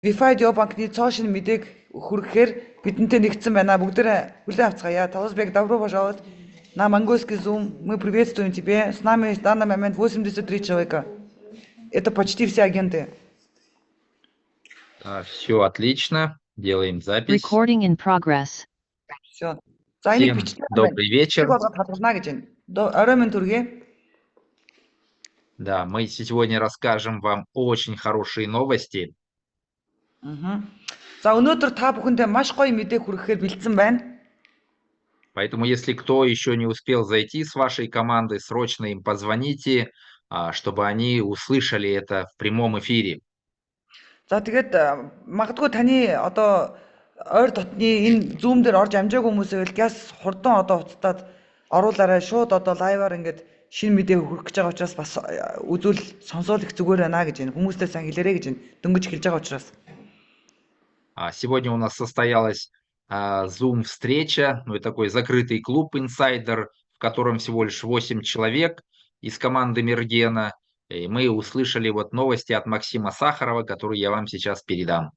Wi-Fi Yo банкны цоо шинэ мэдээг хүргэхээр бидэнтэй нэгдсэн байна. Бүгдээрээ хүлээн авцгаая. Толсбек, добро пожаловать на монгольский Zoom. Мы приветствуем тебя. С нами в данный момент 83 человека. Это почти все агенты. Все отлично. Делаем запись. Recording in progress. Все. Всем добрый вечер. Орой минь түргье. Да, мы сегодня расскажем вам очень хорошие новости. За өнөөдөр та бүхэндээ маш гоё мэдээг хүргэхээр бэлдсэн байна. Поэтому, если кто еще не успел зайти с вашей командой, срочно им позвоните, чтобы они услышали это в прямом эфире. За тэгээд магадгүй таны одоо ойр дотны энэ Zoom дээр орж амжаагүй хүмүүс байвал газ хурдан одоо хуцтаад оруулаарай. Шууд одоо лайваар ингээд шинэ мэдээ хүргэж байгаа учраас бас үзүүл сонсоол их зүгээр байна гэж энэ хүмүүстээ сайн хэлээрэй гэж энэ дөнгөж хэлж байгаа учраас. Сегодня у нас состоялась Zoom-встреча, такой закрытый клуб «Инсайдер», в котором всего лишь 8 человек из команды Мергена. И мы услышали вот новости от Максима Сахарова, которые я вам сейчас передам.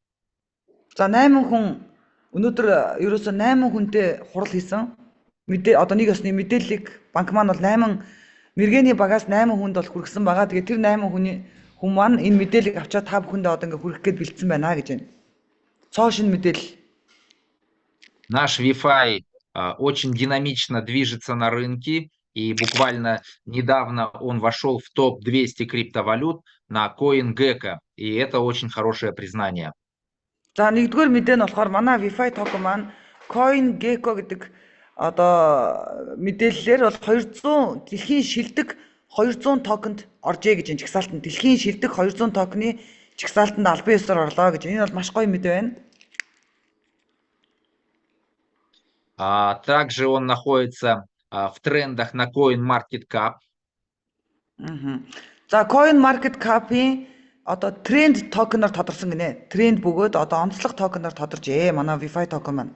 За 8 хүн өнөөдөр ерөөсөө 8 хүнтэй хурал хийсэн. Одоо нэг ёсны мэдээллийг банк маань бол 8 Мергений багаас 8 хүнд бол хүргэсэн байгаа. Тэгээд тэр 8 хүн маань энэ мэдээллийг авчаад та бүхэндээ одоо ингээ хүргэх гээд бэлдсэн байна гэж байна. Наш Wi-Fi очень динамично движется на рынке, и буквально недавно он вошел в топ-200 криптовалют на CoinGecko, и это очень хорошее признание. За нэгдүгээр мэдээ нь болохоор манай Wi-Fi токен маань CoinGecko гэдэг одоо мэдээллээр бол 200 дэлхийн шилдэг 200 токенд оржээ гэж энэ чагсаалтанд дэлхийн шилдэг 200 токены чагсаалтанд албан ёсоор орлоо гэж. Энэ бол маш гоё мэдээ байна. Также он находится в трендах на CoinMarketCap. За CoinMarketCap-ийн одоо тренд токеноор тодорсон гинэ. Тренд бөгөөд одоо онцлог токеноор тодоржээ манай Wi-Fi токен маань.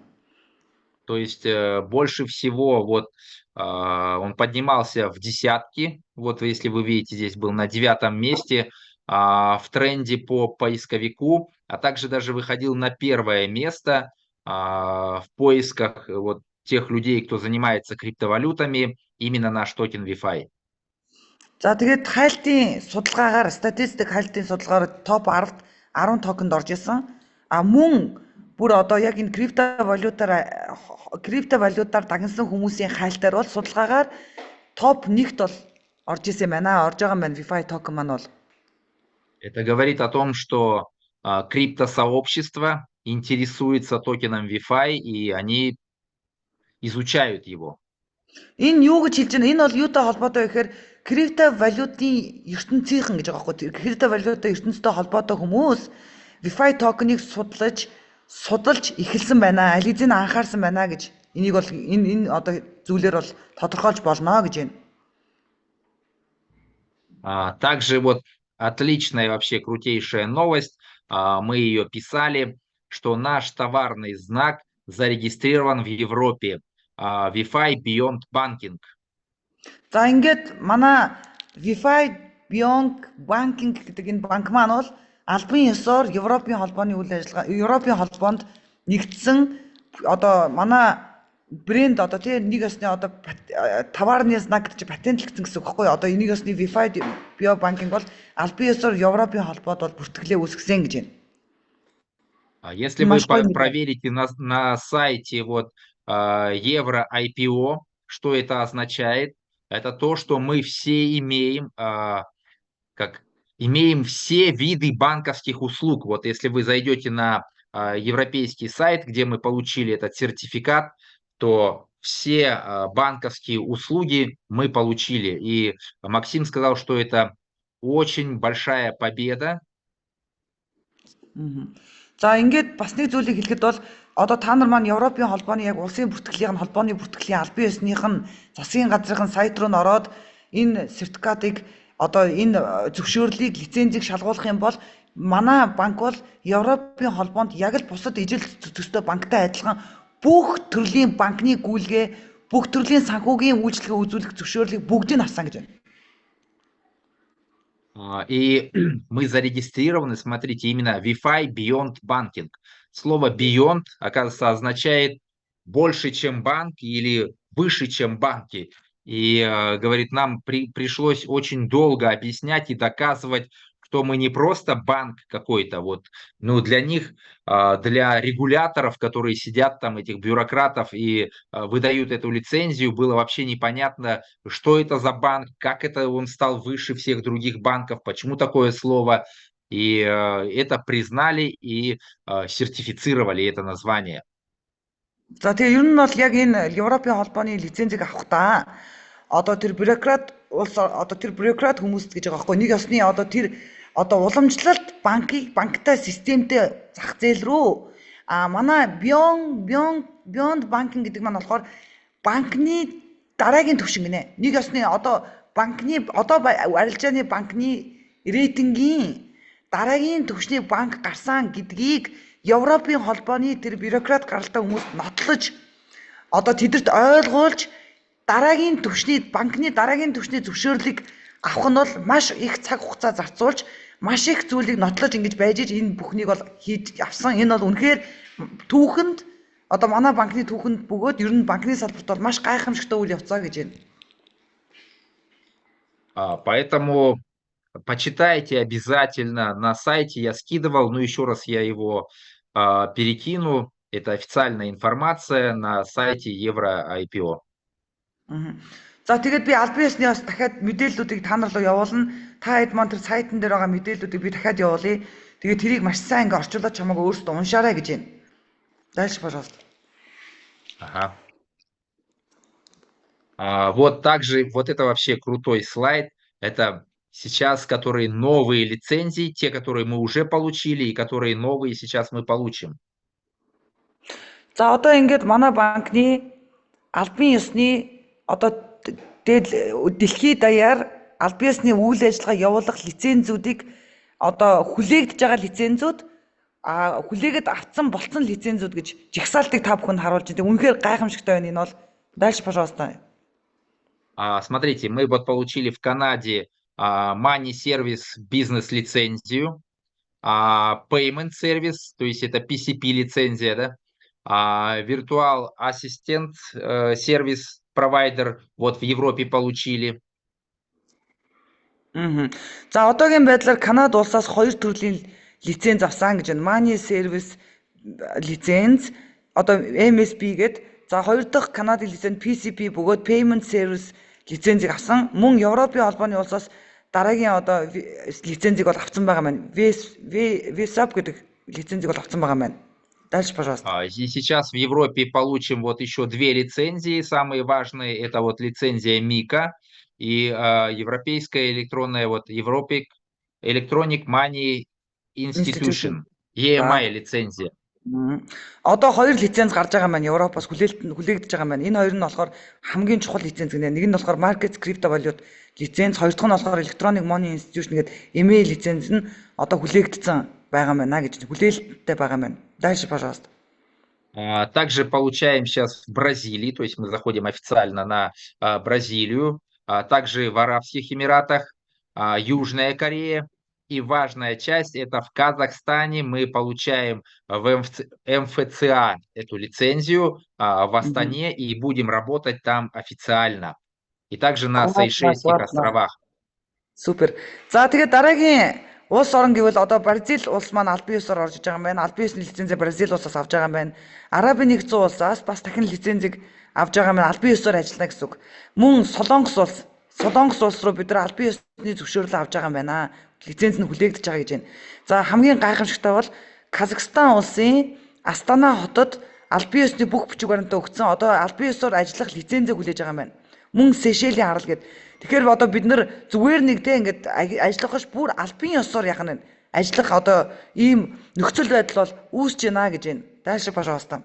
То есть больше всего вот он поднимался в десятки. Вот если вы видите, здесь был на 9-м месте в тренде по поисковику, а также даже выходил на 1-е место в поисках вот тех людей, кто занимается криптовалютами, именно наш токен Wi-Fi. За тэгээд хайлтын судалгаагаар статистик хайлтын судалгаагаар топ 10-д 10 токенд орж исэн. Мөн бүр одоо яг энэ криптовалютаар дагнсан хүмүүсийн хайлтаар бол судалгаагаар топ 1-т бол орж исэн байна. Орж байгаа юм байна Wi-Fi токен маань бол. Это говорит о том, что криптосообщество интересуется токеном Wi-Fi, и они изучают его. Энэ юу гэж хэлж байна? Энэ бол юутай холбоотой вэ гэхээр криптовалютын ертөнцийнхэн гэж байгаа байхгүй. Криптовалютын ертөнцтэй холбоотой хүмүүс Wi-Fi токеныг судалж эхэлсэн байна. Ализыг анхаарсан байна гэж. Энийг бол энэ одоо зүйлээр бол тодорхойлж болно гэж байна. Также вот отличная вообще крутейшая новость. Мы ее писали, что наш товарный знак зарегистрирован в Европе. Wi-Fi Beyond Banking. За ингээд манай Wi-Fi Beyond Banking гэдэг энэ банк маань бол албан ёсоор Европын холбооны үйл ажиллагаа Европын холбоонд нэгдсэн одоо манай брэнд одоо тийм нэг ёсны одоо товарны знак гэж патентлэгдсэн гэсэн үг байхгүй. Одоо нэг ёсны Wi-Fi Beyond Banking бол албан ёсоор Европын холбоод бол бүртгэлээ үүсгэсэн гэж байна. Если вы проверите на сайте вот Евро IPO, что это означает? Это то, что мы все имеем все виды банковских услуг. Вот если вы зайдете на европейский сайт, где мы получили этот сертификат, то все банковские услуги мы получили. И Максим сказал, что это очень большая победа. За ингээд бас нэг зүйлийг хэлэхэд бол одоо та нар маань Европын холбооны яг улсын бүртгэлийн холбооны бүртгэлийн албан ёсных нь засгийн газрын сайт руу н ороод энэ сертификатыг одоо энэ зөвшөөрлийг лицензийг шалгуулах юм бол манай банк бол Европын холбоонд яг л бусад ижил төстэй банктай адилхан бүх төрлийн банкны гүйлгээ, бүх төрлийн санхүүгийн үйлчлэгээ үзүүлэх зөвшөөрлийг бүгдийг авсан гэж байна. И мы зарегистрированы, смотрите, именно Wi-Fi Beyond Banking. Слово Beyond, оказывается, означает больше, чем банк или выше, чем банки. И говорит, нам пришлось очень долго объяснять и доказывать, что мы не просто банк какой-то, вот, но для них, для регуляторов, которые сидят там, этих бюрократов и выдают эту лицензию, было вообще непонятно, что это за банк, как это он стал выше всех других банков, почему такое слово. И это признали и сертифицировали это название. За тэгээ ер нь бол яг энэ Европын холбооны лицензийг авахдаа одоо тэр бюрократ хүмүүст гэж байгаа байхгүй нэг ёсны одоо тэр одоо уламжлалт банктай системтэй зах зээл рүү манай Beyond Banking гэдэг маань болохоор банкны дараагийн түвшин гинэ. Нэг ёсны одоо банкны одоо арилжааны банкны рейтингийн дараагийн түвшний банк гарсан гэдгийг Европын холбооны тэр бюрократ гаралтай хүмүүст нотлож одоо тэдэрт ойлгуулж банкны дараагийн түвшний зөвшөөрлийг авах нь бол маш их цаг хугацаа зарцуулж маш их зүйлийг нотлож ингэж байж энэ бүхнийг бол хийж авсан. Энэ бол үнэхээр түүхэнд одоо манай банкны түүхэнд бөгөөд ер нь банкны салбарт бол маш гайхамшигтай үйл явцаа гэж байна. Поэтому почитайте обязательно на сайте, я скидывал, но еще раз я его перекину. Это официальная информация на сайте Евро-IPO. За тэгээд би аль биесний бас дахиад мэдээллүүдийг та нар руу явуулна. Та хэд маань тэр сайтн дээр байгаа мэдээллүүдийг би дахиад явуулъя. Тэгээд тэрийг маш сайн ингээ орчуулаад чамайг өөрсдөө уншаарай гэж байна. Дальше, пожалуйста. Ага. Вот также, вот это вообще крутой слайд. Это сейчас, которые новые лицензии, те, которые мы уже получили, и которые новые сейчас мы получим. За одоо ингээд манай банкны албан ёсны одоо дэлхийд даяар албан ёсны үйл ажиллагаа явуулах лицензүүдийг одоо хүлээгдэж байгаа лицензүүд хүлээгээд авсан болцсон лицензүүд гэж жигсаалтыг та бүхэнд харуулж байгаа. Үнэхээр гайхамшигтай байна энэ бол. Дальше, пожалуйста. Смотрите, мы вот получили в Канаде Money Service бизнес-лицензию, Payment Service, то есть это PCP-лицензия, да, Virtual Assistant Service Provider вот в Европе получили. За одоогийн байдлаар Канада улсаас 2 төрлийн лиценз авсан гэж байна. Money Service лиценз одоо MSP гээд за 2 дахь Канадын лиценз PCP бөгөөд Payment Service лицензийг авсан. Мөн Европын холбооны улсаас дараагийн одоо лицензийг бол авсан байгаа маань. VSAP гэдэг лицензийг бол авсан байгаа маань. Дальше, пожалуйста. И сейчас в Европе получим вот еще 2 лицензии. Самые важные это вот лицензия МИКА и европейская электронная вот Electronic Money Institution, EMI лицензия. Одоо 2 лиценз гарч байгаа маань Европоос хүлээгдэж байгаа маань. Энэ хоёр нь болохоор хамгийн чухал лиценз гэнэ. Нэг нь болохоор Markets Crypto Valute лиценз, хоёр дахь нь болохоор Electronic Money Institution гэдэг EMI лиценз нь одоо хүлээгдсэн байгаа маань гэж хүлээлттэй байгаа маань. Дальше, пожалуйста. Также получаем сейчас в Бразилии, то есть мы заходим официально на Бразилию, также в Арабских Эмиратах, Южная Корея. И важная часть это в Казахстане мы получаем в МФЦА эту лицензию в Астане и будем работать там официально. И также на Сейшельских островах. Супер. За тэгээд дараагийн улс орн гэвэл одоо Бразил улс маань албан ёсоор орж иж байгаа юм байна. Албан ёсны лицензийг Бразил улсаас авж байгаа юм байна. Арабын нэгдсэн улсаас бас дахин лицензийг авж байгаа юм байна. Албан ёсоор ажиллана гэсэн үг. Мөн Солонгос улс руу бид нар албан ёсны зөвшөөрлөө авж байгаа юм байна. Лиценз нь хүлээгдэж байгаа гэж байна. За хамгийн гайхамшигтай бол Казахстан улсын Астана хотод албан ёсны бүх бичиг баримтаа өгсөн. Одоо албан ёсоор ажиллах лицензээ хүлээж байгаа юм байна. Мөн Сейшелийн харал гээд. Тэгэхээр одоо бид нар зүгээр нэгдээ ингээд ажиллах биш бүр албан ёсоор яах нь ажиллах одоо ийм нөхцөл байдал бол үүсэж байна гэж байна. Дальше, пожалуйста.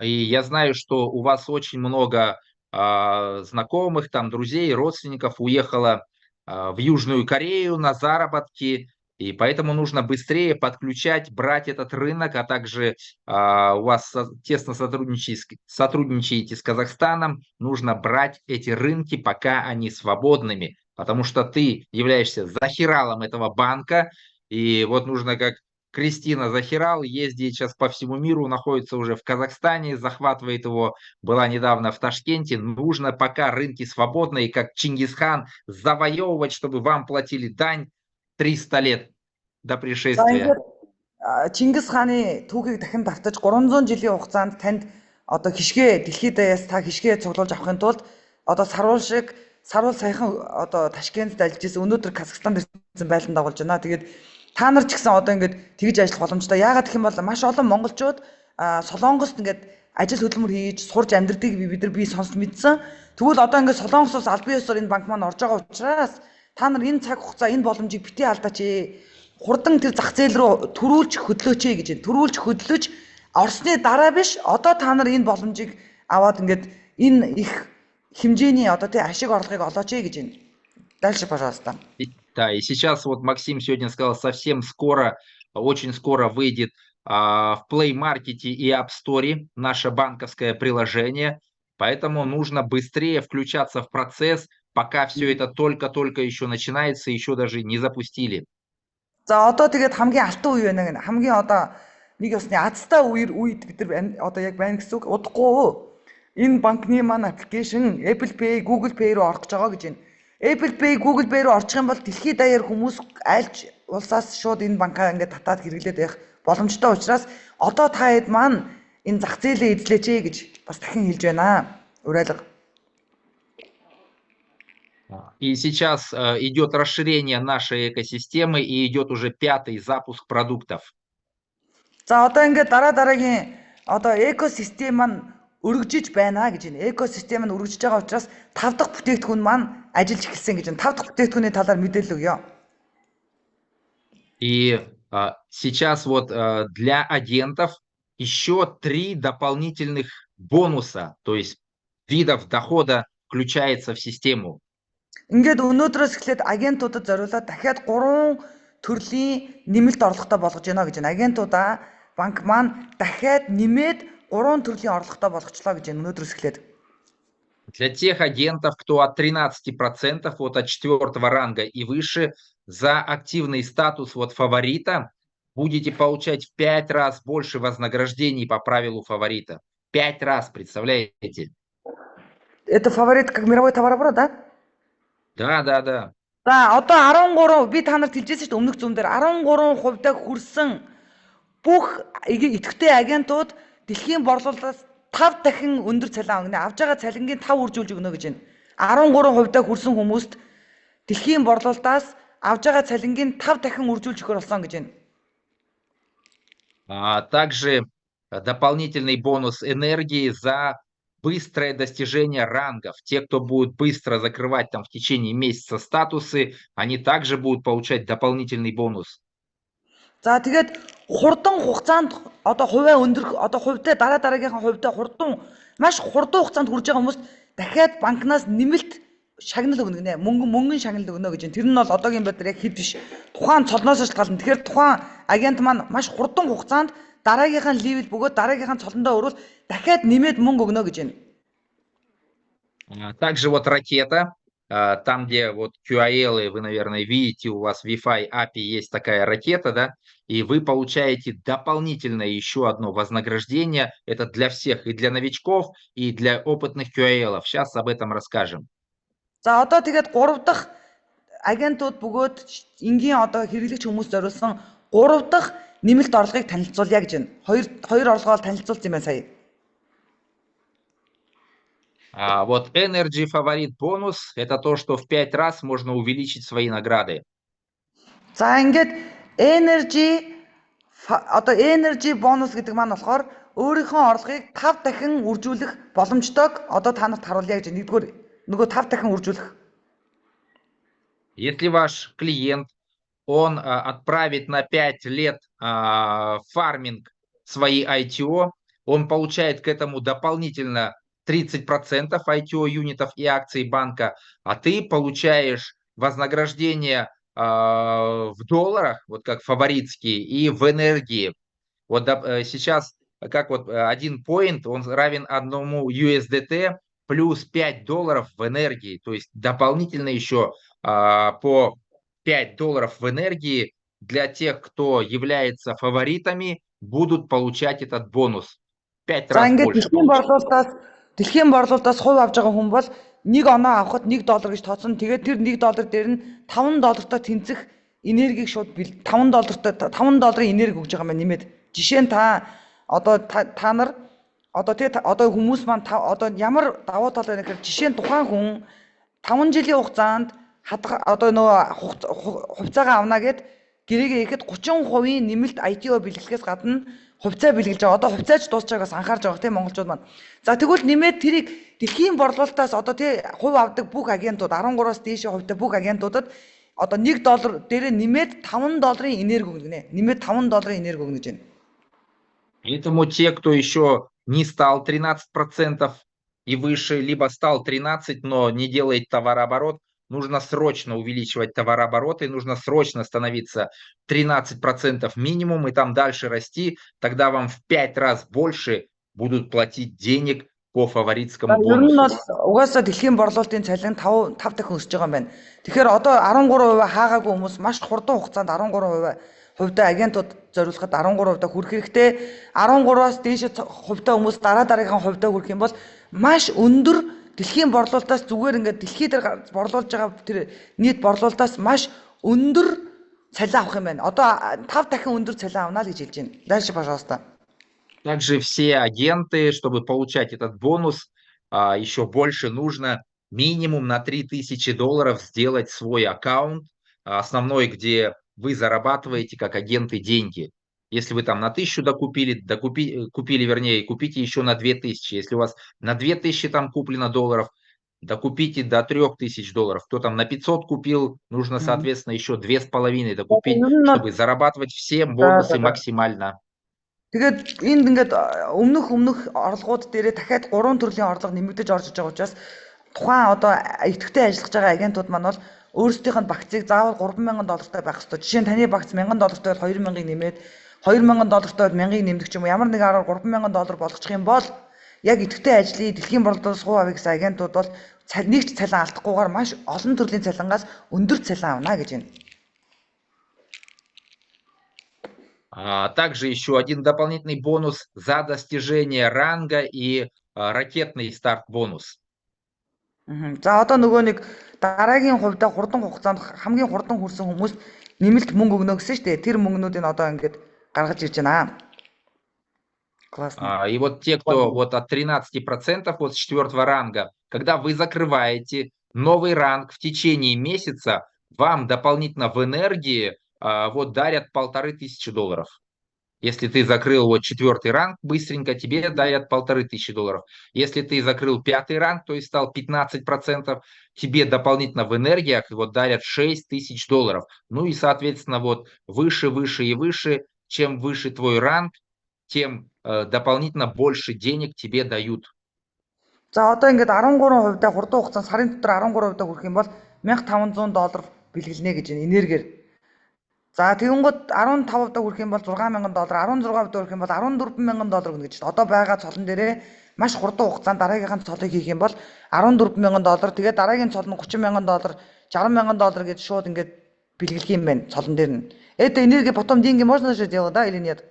И я знаю, что у вас очень много знакомых, там друзей, родственников уехало в Южную Корею на заработки, и поэтому нужно быстрее подключать, брать этот рынок, а также у вас тесно сотрудничаете с Казахстаном, нужно брать эти рынки, пока они свободными, потому что ты являешься захиралом этого банка, и вот нужно, как Кристина Захирал, ездит сейчас по всему миру, находится уже в Казахстане, захватывает его, была недавно в Ташкенте. Нужно, пока рынки свободные, как Чингисхан, завоевывать, чтобы вам платили дань 300 лет до За пришествия. ингээд Чингис хааны түүхийг дахин давтаж 300 жилийн хугацаанд танд одоо хишгээ дэлхийд даяас та хишгээ цуглуулж авахын тулд одоо сарвал саяхан одоо Ташкентд ажиллаж исэн өнөөдөр Казахстанд ирсэн байлдан дагуулж байна. Тэгээд та нар ч гэсэн одоо ингээд тэгж ажиллах боломжтой. Яагаад гэх юм бол маш олон монголчууд Солонгост ингээд ажил хөдөлмөр хийж сурж амьдрдгийг бид нар сонсч мэдсэн. Тэгвэл одоо ингээд Солонгосоос аль бие усаар энэ банк маань орж байгаа учраас та нар энэ цаг хугацаа энэ боломжийг битгий алдаач ээ. Хурдан тэр зах зээл рүү төрүүлж хөдлөөч гэж байна. Төрүүлж хөдлөж орсны дараа биш одоо та нар энэ боломжийг аваад ингээд энэ их хэмжээний одоо тий ашиг орлогыг олооч гэж байна. Дальше, пожалуйста. Да, и сейчас вот Максим сегодня сказал, совсем скоро, очень скоро выйдет в Play Market и App Store наше банковское приложение, поэтому нужно быстрее включаться в процесс, пока все это только-только еще начинается, еще даже не запустили. За одоо тэгээд хамгийн алтан үе байна гэнэ. Хамгийн одоо нэг ёсны азтай үед бид нар одоо яг байна гэсэн үг. Удахгүй энэ банкны маань аппликейшн Apple Pay, Google Pay руу орох гэж байгаа гэж байна. Apple Pay, Google Pay руу орчих юм бол дэлхийд даяар хүмүүс айлч улсаас шууд энэ банкаа ингээд татаад хэрэглээд байх боломжтой учраас одоо та хэд маань энэ зах зээлээ эзлээч гэж бас дахин хэлж байна. Уриалга. И сейчас идет расширение нашей экосистемы и идет уже 5-й запуск продуктов. За одоо ингээд дараагийн одоо экосистем маань өргөжиж байна гэж байна. Экосистем нь өргөжиж байгаа учраас 5 дахь бүтээгдэхүүн маань ажиллаж эхэлсэн гэж байна. 5 дахь бүтээгдэхүүний талаар мэдээлэл өгье. И сейчас вот для агентов еще 3 дополнительных бонуса, то есть видов дохода включается в систему. Ингээд өнөөдрөөс эхлээд агентуудад зориулаад дахиад 3 төрлийн нэмэлт орлоготой болгож байна гэж байна. Агентуудаа банк маань дахиад нэмээд 3 төрлийн орлоготой болгочлоо гэж байна өнөөдрөөс эхлээд. Для тех агентов, кто от 13%, вот от 4-го ранга и выше, за активный статус вот фаворита будете получать в 5 раз больше вознаграждений по правилу фаворита. 5 раз, представляете? Это фаворит как мировой товарооборот, да? Да. За одоо 13 би та нарт хэлжсэн шүү дээ өмнөх зүүн дээр 13% хүрсэн бүх идэвхтэй агентууд дэлхийн борлуулалтаас 5 дахин өндөр цалин өгнө. Авж байгаа цалингийн 5 үржүүлж өгнө гэж байна. 13% хүрсэн хүмүүст дэлхийн борлуулалтаас авж байгаа цалингийн 5 дахин үржүүлж өгөхөр болсон гэж байна. Также дополнительный бонус энергии за быстрое достижение рангов. Те, кто будет быстро закрывать там в течение месяца статусы, они также будут получать дополнительный бонус. За тэгээд хурдан хугацаанд одоо хувиа өндөрөх одоо хувьтай дараагийнхаа хувьтай маш хурдан хугацаанд хүрж байгаа хүмүүст дахиад банкнаас нэмэлт шагнал өгнө гинэ. Мөнгөн шагнал өгнө гэж байна. Тэр нь бол одоогийн байдлаар яг хэд биш. Тухайн цолноос шалтгаална. Тэгэхээр тухайн агент маань маш хурдан хугацаанд дараагийнхаа левел бөгөөд дараагийнхаа цолондоо өрөөл дахиад нэмээд мөнгө өгнө гэж байна. Также вот ракета, там где вот QAL, вы, наверное, видите, у вас Wi-Fi API есть такая ракета, да, и вы получаете дополнительное еще одно вознаграждение. Это для всех, и для новичков, и для опытных QAL-ов. Сейчас об этом расскажем. За одоо тэгээд 3 дахь агентууд бөгөөд энгийн одоо хэрэглэгч хүмүүс зориулсан 3 дахь нэмэлт орлогыг танилцуулъя гэж байна. Хоёр орлогоо танилцуулсан юм байна сая. Вот Energy Favorite бонус – это то, что в 5 раз можно увеличить свои награды. За ингээд Energy бонус гэдэг маань болохоор өөрийнхөө орлогыг 5 дахин үржүүлэх боломжтойг одоо та нарт харуулъя гэж нэгдүгээр нөгөө 5 дахин үржүүлэх. Если ваш клиент, он отправит на 5 лет фарминг свои ITO, он получает к этому дополнительно 30% ITO юнитов и акций банка, а ты получаешь вознаграждение в долларах, вот как фаворитские, и в энергии. Вот сейчас, как вот 1 point, он равен 1 USDT плюс $5 в энергии, то есть дополнительно еще по $5 в энергии для тех, кто является фаворитами, будут получать этот бонус. 5 За раз ингээд больше получат. дэлхийн борлуулалтаас хувь авч байгаа хүн бол 1 оноо авахад $1 гэж тооцсон. Тэгээд тэр $1 дээр нь $5 тэнцэх энергийг шууд $5 энерги өгж байгаа юм байна нэмээд. Жишээ нь та нар одоо хүмүүс маань одоо ямар давуу тал байна гэхээр жишээ нь тухайн хүн 5 жилийн хугацаанд хувьцаагаа авна гэд гэрээгээ ихэд 30% нэмэлт ITO бэлгэлэхээс гадна хувьцаа бэлгэлж байгаа. Одоо хувьцаач дуусч байгаас анхаарж байгаа тийм монголчууд маань. За тэгвэл нэмээд тэрийг дэлхийн борлуулалтаас одоо тий хувь авдаг бүх агентууд 13-аас дээшээ хувьтай бүх агентуудад одоо $1 дээрээ нэмээд $5 энерги өгнө. Нэмээд $5 энерги өгнө гэж байна. Поэтому те, кто еще не стал 13% и выше, либо стал 13, но не делает товарооборот, нужно срочно увеличивать товарооборот, и нужно срочно становиться 13% минимум, и там дальше расти, тогда вам в 5 раз больше будут платить денег по фаворитскому Ер нь бол бонусу. угаасаа дэлхийн борлуулалтын цалин 5 дахин өсөж байгаа юм байна. Тэгэхээр одоо 13% хаагаагүй хүмүүс маш хурдан хугацаанд 13% хувьтай агентууд зориулахад 13% хүрэх хэрэгтэй. 13-аас дээш хувьтай хүмүүс дараагийнхаа хувьтай хүрэх юм бол маш өндөр дэлхийн борлуулалтаас зүгээр ингээд дэлхий дээр борлуулж байгаа тэр нийт борлуулалтаас маш өндөр цалин авах юм байна. Одоо 5 дахин өндөр цалин авна л гэж хэлж байна. Дальше, пожалуйста. Также все агенты, чтобы получать этот бонус, еще больше нужно минимум на $3000 сделать свой аккаунт, основной, где вы зарабатываете как агенты деньги. Если вы там на 1000 купили, вернее, купите еще на 2000. Если у вас на 2000 там куплено долларов, докупите до $3000. Кто там на 500 купил, нужно, соответственно, еще 2,5 докупить, чтобы зарабатывать все бонусы максимально. Тэгээд энд ингээд өмнөх орлогууд дээрээ дахиад 3 төрлийн орлого нэмэгдэж орж иж байгаа учраас тухайн одоо идэвхтэй ажиллаж байгаа агентууд маань бол өөрсдийнх нь багцыг заавал $3000 байх ёстой. Жишээ нь таны багц $1000 бол $2000-ыг нэмээд $2000 бол 1000-ыг нэмдэг ч юм уу, ямар нэг аргаар $3000 болгочих юм бол яг идэвхтэй ажлын дэлхийн борлуулалтаас хувь авъя гэсэн агентууд бол нэг ч цалин алдахгүйгээр маш олон төрлийн цалингаас өндөр цалин авна гэж байна. Также еще один дополнительный бонус за достижение ранга и ракетный старт бонус. За одоо нөгөө нэг дараагийн хувьдаа хурдан хугацаанд хамгийн хурдан хүрсэн хүмүүст нэмэлт мөнгө өгнө гэсэн шүү дээ. Тэр мөнгнүүдийг одоо ингээд гаргаж ирж байна. Классно. И вот те, кто вот от 13%, вот с 4-го ранга, когда вы закрываете новый ранг в течение месяца, вам дополнительно в энергии вот дарят $1500. Если ты закрыл вот 4-й ранг быстренько, тебе дарят $1500. Если ты закрыл 5-й ранг, то есть стал 15%, тебе дополнительно в энергиях вот дарят $6000. Ну и, соответственно, вот выше, выше и выше, чем выше твой ранг, тем дополнительно больше денег тебе дают. За одоо ингээд 13% хурдан хугацаанд сарын дотор 13% хүрэх юм бол $1500 бэлгэлнэ гэж байна энергиэр. За тэгэнгүүт 15% хүрэх юм бол $6000, 16% хүрэх юм бол $14000 гэнэ гэж байна. Одоо байгаа цолон дээрээ маш хурдан хугацаанд дараагийнхаа цолыг хийх юм бол $14000, тэгээд дараагийн цол нь $30000, $60000 гэж шууд ингээд бэлгэлэх юм байна цолон дээр нь. Это энергия потом деньги можно же делать, да или нет?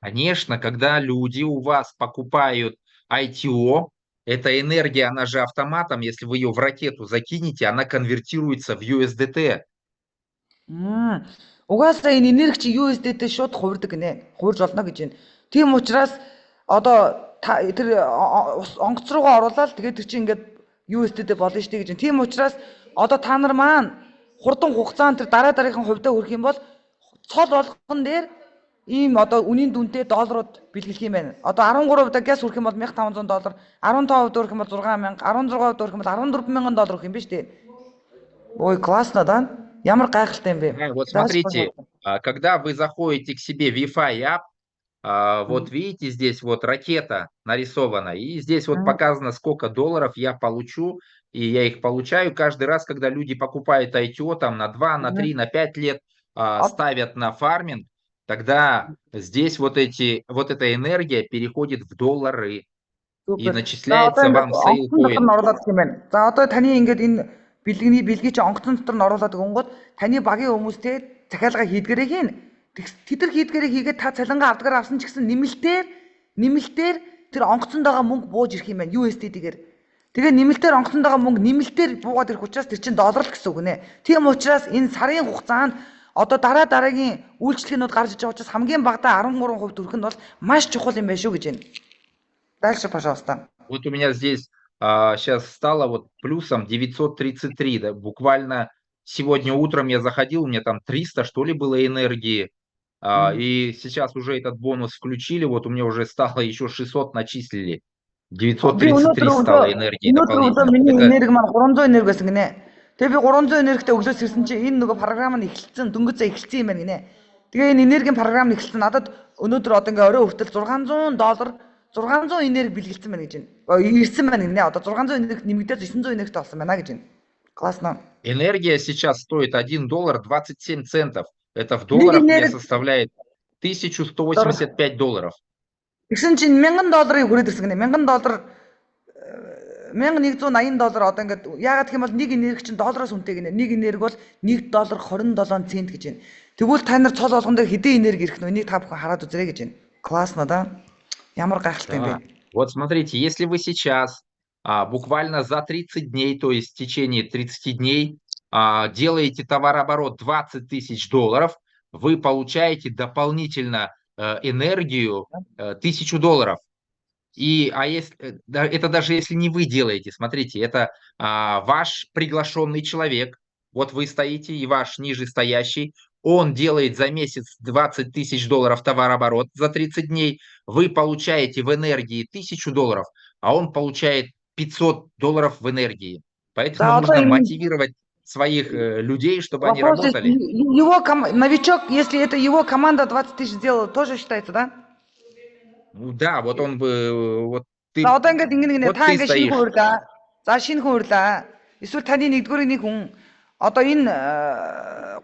Конечно, когда люди у вас покупают ITO, эта энергия, она же автоматом, если вы ее в ракету закинете, она конвертируется в USDT. Угаасаа энэ энерги чи USDT шууд хувирдаг гинэ. Хувирж олно гэж байна. Тийм учраас одоо тэр онгоц руугаа оруулаад тэгээд тэр чинь ингээд USDT болно шүү дээ гэж байна. Тийм учраас одоо та нар маань хурдан хугацаанд тэр дараагийнхаа хувьдаа хүрэх юм бол цол болгон дээр ийм одоо үнийн дүнтэй долларууд бэлгэлэх юм байна. Одоо 13% газ хүрэх юм бол $1500, 15% хүрэх юм бол 6000, 16% хүрэх юм бол $14000 хүрэх юм биш үү? Ой, классно, да? Ямар гайхалтай юм бэ? Вот смотрите, когда вы заходите к себе в Wi-Fi app, вот видите, здесь вот ракета нарисована, и здесь вот показано, сколько долларов я получу, и я их получаю каждый раз, когда люди покупают ITO там на 2, на 3, на 5 лет, ставят на фарминг, тогда здесь вот эта энергия переходит в доллары и начисляется вам сейлкоин. За одоо таны ингээд энэ бэлгийн чи онгоцон дотор нь оруулаад өгөнгөт таны багийн хүмүүстэй захиалга хийдгээрээ хийн. Тэд нар хийдгээрээ хийгээд та цалингаа авдгаар авсан ч гэсэн нэмэлтээр тэр онгоцонд байгаа мөнгө бууж ирэх юм байна USDT-гээр. Тэгээ нэмэлтээр онгоцонд байгаа мөнгө нэмэлтээр буугаад ирэх учраас тэр чинь доллар л гэсэн үг нэ. Тийм учраас энэ сарын хугацаанд одоо дараагийн үйлчлэгнүүд гарч иж байгаа учраас хамгийн багадаа 13% төрөх нь бол маш чухал юм байна шүү гэж байна. Дальше, пожалуйста. Вот у меня здесь сейчас стало вот плюсом 933, да, буквально сегодня утром я заходил, у меня там 300, что ли, было энергии, и сейчас уже этот бонус включили, вот у меня уже стало еще 600 начислили, 933 стало энергии дополнительно. миний энерги маань 300 энерги байсан гинэ. Тэгээ би 300 энергитэй өглөөс ирсэн чинь энэ нөгөө програм нь эхэлсэн, дөнгөж эхэлсэн юм байна гинэ. Тэгээ энэ энергийн програм нь эхэлсэн надад өнөөдөр одоо ингээ орой хүртэл $600 600 энерги бэлгэлсэн байна гэж байна. Ирсэн байна гинэ. Одоо 600 энерги нэмэгдээд 900 энергитэй болсон байна гэж байна. Классно. Энергия сейчас стоит $1.27. Это в долларах мне составляет $1185. Тэгсэн чинь $1000 хүрээд ирсэн гинэ. $1000 $1180 одоо ингээд яагаад гэх юм бол нэг энерги чинь доллароос үнэтэй гинэ. Нэг энерги бол $1.27 гэж байна. Тэгвэл та нар цол болгон дээр хэдэн энерги ирэх нь энийг та бүхэн хараад үзээрэй гэж байна. Классно, да? Ямар гайхалтай юм бэ? Вот смотрите, если вы сейчас буквально за 30 дней, то есть в течение 30 дней делаете товарооборот $20 тысяч, вы получаете дополнительно энергию $1000. Это даже если не вы делаете, смотрите, это ваш приглашенный человек, вот вы стоите и ваш нижестоящий, он делает за месяц $20 тысяч товарооборот за 30 дней, вы получаете в энергии $1000, а он получает $500 в энергии. Поэтому нужно мотивировать своих людей, чтобы они работали. Новичок, если это его команда 20 тысяч сделала, тоже считается, да? Да, вот он бы... Вот ты, за одоо ингээд ингэнэ вот та ты ингээд стоишь. шинэ хүн урлаа. За шинэ хүн урлаа. Эсвэл таны нэгдүгээр нэг хүн одоо энэ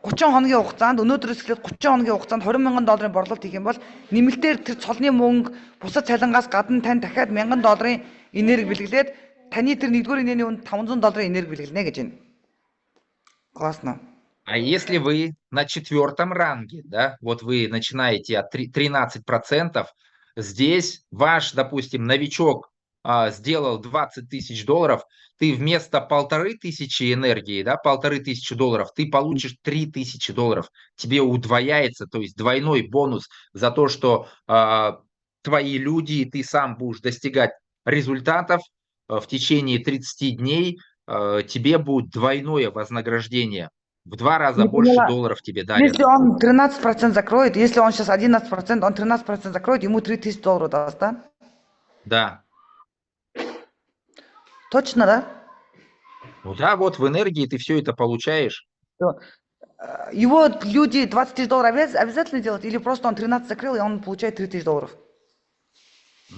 30 хоногийн хугацаанд өнөөдрөөс эхлээд 30 хоногийн хугацаанд $20,000 борлуулалт хийх юм бол нэмэлтээр тэр цолны мөнгө бусад цалингаас гадна тань дахиад $1,000 энерги бэлгэлээд таны тэр нэгдүгээр инээний үнд $500 энерги бэлгэлнэ гэж байна. Классно. А если вы на 4-м ранге, да, вот вы начинаете от 13%, здесь ваш, допустим, новичок сделал $20 тысяч, ты вместо $1500 энергии, да, $1500, ты получишь $3000. Тебе удвояется, то есть двойной бонус за то, что твои люди, и ты сам будешь достигать результатов в течение 30 дней, тебе будет двойное вознаграждение. В 2 раза больше долларов тебе дарят. Если он 13% закроет, если он сейчас 11%, он 13% закроет, ему $3000 даст, да? Да. Точно, да? Ну да, вот в энергии ты все это получаешь. Его люди $20 тысяч обязательно делать, или просто он 13 закрыл, и он получает $3000?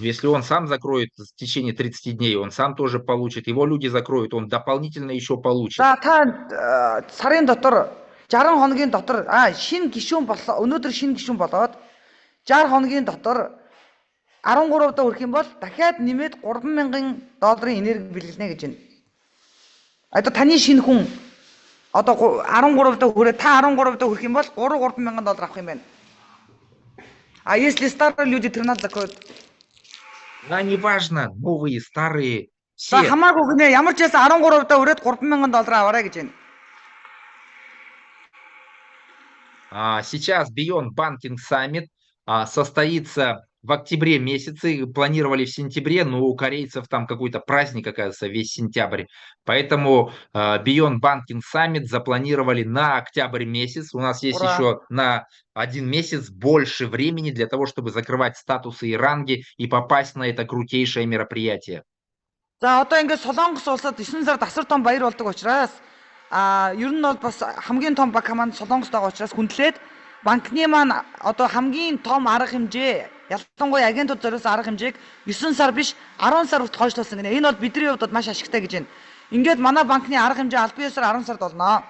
Если он сам закроет в течение 30 дней, он сам тоже получит. Его люди закроют, он дополнительно еще получит. За та сарын дотор 60 хоногийн дотор шинэ гишүүн боллоо. Өнөөдөр шинэ гишүүн болоод 60 хоногийн дотор 13 доо хүрэх юм бол дахиад нэмээд $3,000 энерги бэлгэлнэ гэж байна. Одоо таны шинэ хүн одоо 13 доо хүрээ та 13 доо хүрэх юм бол $3,000 авах юм байна. А если старые люди 13 закроют? Да, неважно, новые, старые, все. За хамаагүй гинэ ямар ч байсан 13 доо хүрээд $3,000 аваарай гэж байна. Сейчас Beyond Banking Summit состоится в октябре месяце, планировали в сентябре, но у корейцев там какой-то праздник, оказывается, весь сентябрь. Поэтому Beyond Banking Summit запланировали на октябрь месяц. У нас есть еще на 1 месяц больше времени для того, чтобы закрывать статусы и ранги и попасть на это крутейшее мероприятие. За одоо ингээд Солонгос улсад 9 сард асар том баяр болдог учраас ер нь бол бас хамгийн том баг маань Солонгост байгаа учраас хүндлээд банкны маань одоо хамгийн том арга хэмжээ ялангуяа агентууд зориулсан арга хэмжээг 9 сар биш 10 сар хүртэл хойшлуулсан гэнэ. Энэ бол бидний хувьд маш ашигтай гэж байна. Ингээд манай банкны арга хэмжээ аль биесээр 10 сард болно.